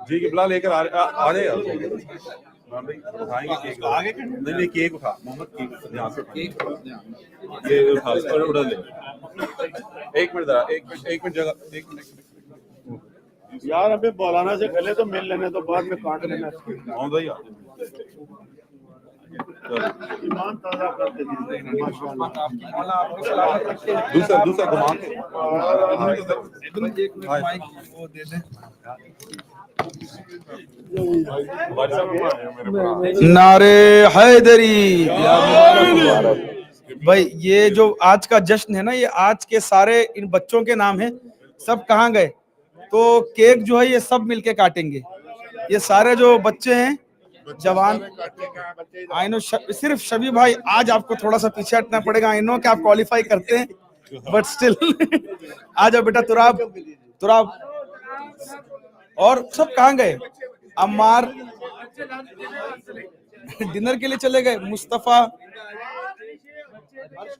جی قبلہ لے کر آ رہے اٹھائیں گے کیک نہیں کیک اٹھا محمد کیک یہاں سے یہ اٹھا اڑا لے ایک منٹ ذرا ایک منٹ جگہ ایک منٹ یار ابھی مولانا سے پہلے تو مل لینے تو بعد میں کاٹ لینا محمد بھائی ایمان تازہ کرتے دیجیے ماشاءاللہ دوسرا گھما کے نعرے حیدری بھائی یہ جو آج کا جشن ہے نا یہ آج کے سارے ان بچوں کے نام ہیں سب کہاں گئے تو کیک جو ہے یہ سب مل کے کاٹیں گے یہ سارے جو بچے ہیں جوان آئینو صرف شبی بھائی آج آپ کو تھوڑا سا پیچھے ہٹنا پڑے گا آئینو کہ آپ کوالیفائی کرتے ہیں بٹ سٹل آ جاؤ بیٹا تراب اور سب کہاں گئے عمار ڈنر کے لیے چلے گئے مصطفیٰ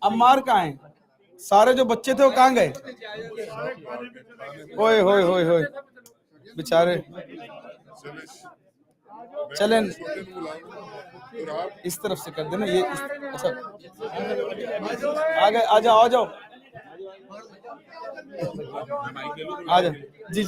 عمار کہاں ہیں سارے جو بچے تھے وہ کہاں گئے ہوئے ہوئے ہوئے ہوئے بیچارے چلیں اس طرف سے کر دینا یہ اچھا آ جاؤ آ جاؤ جی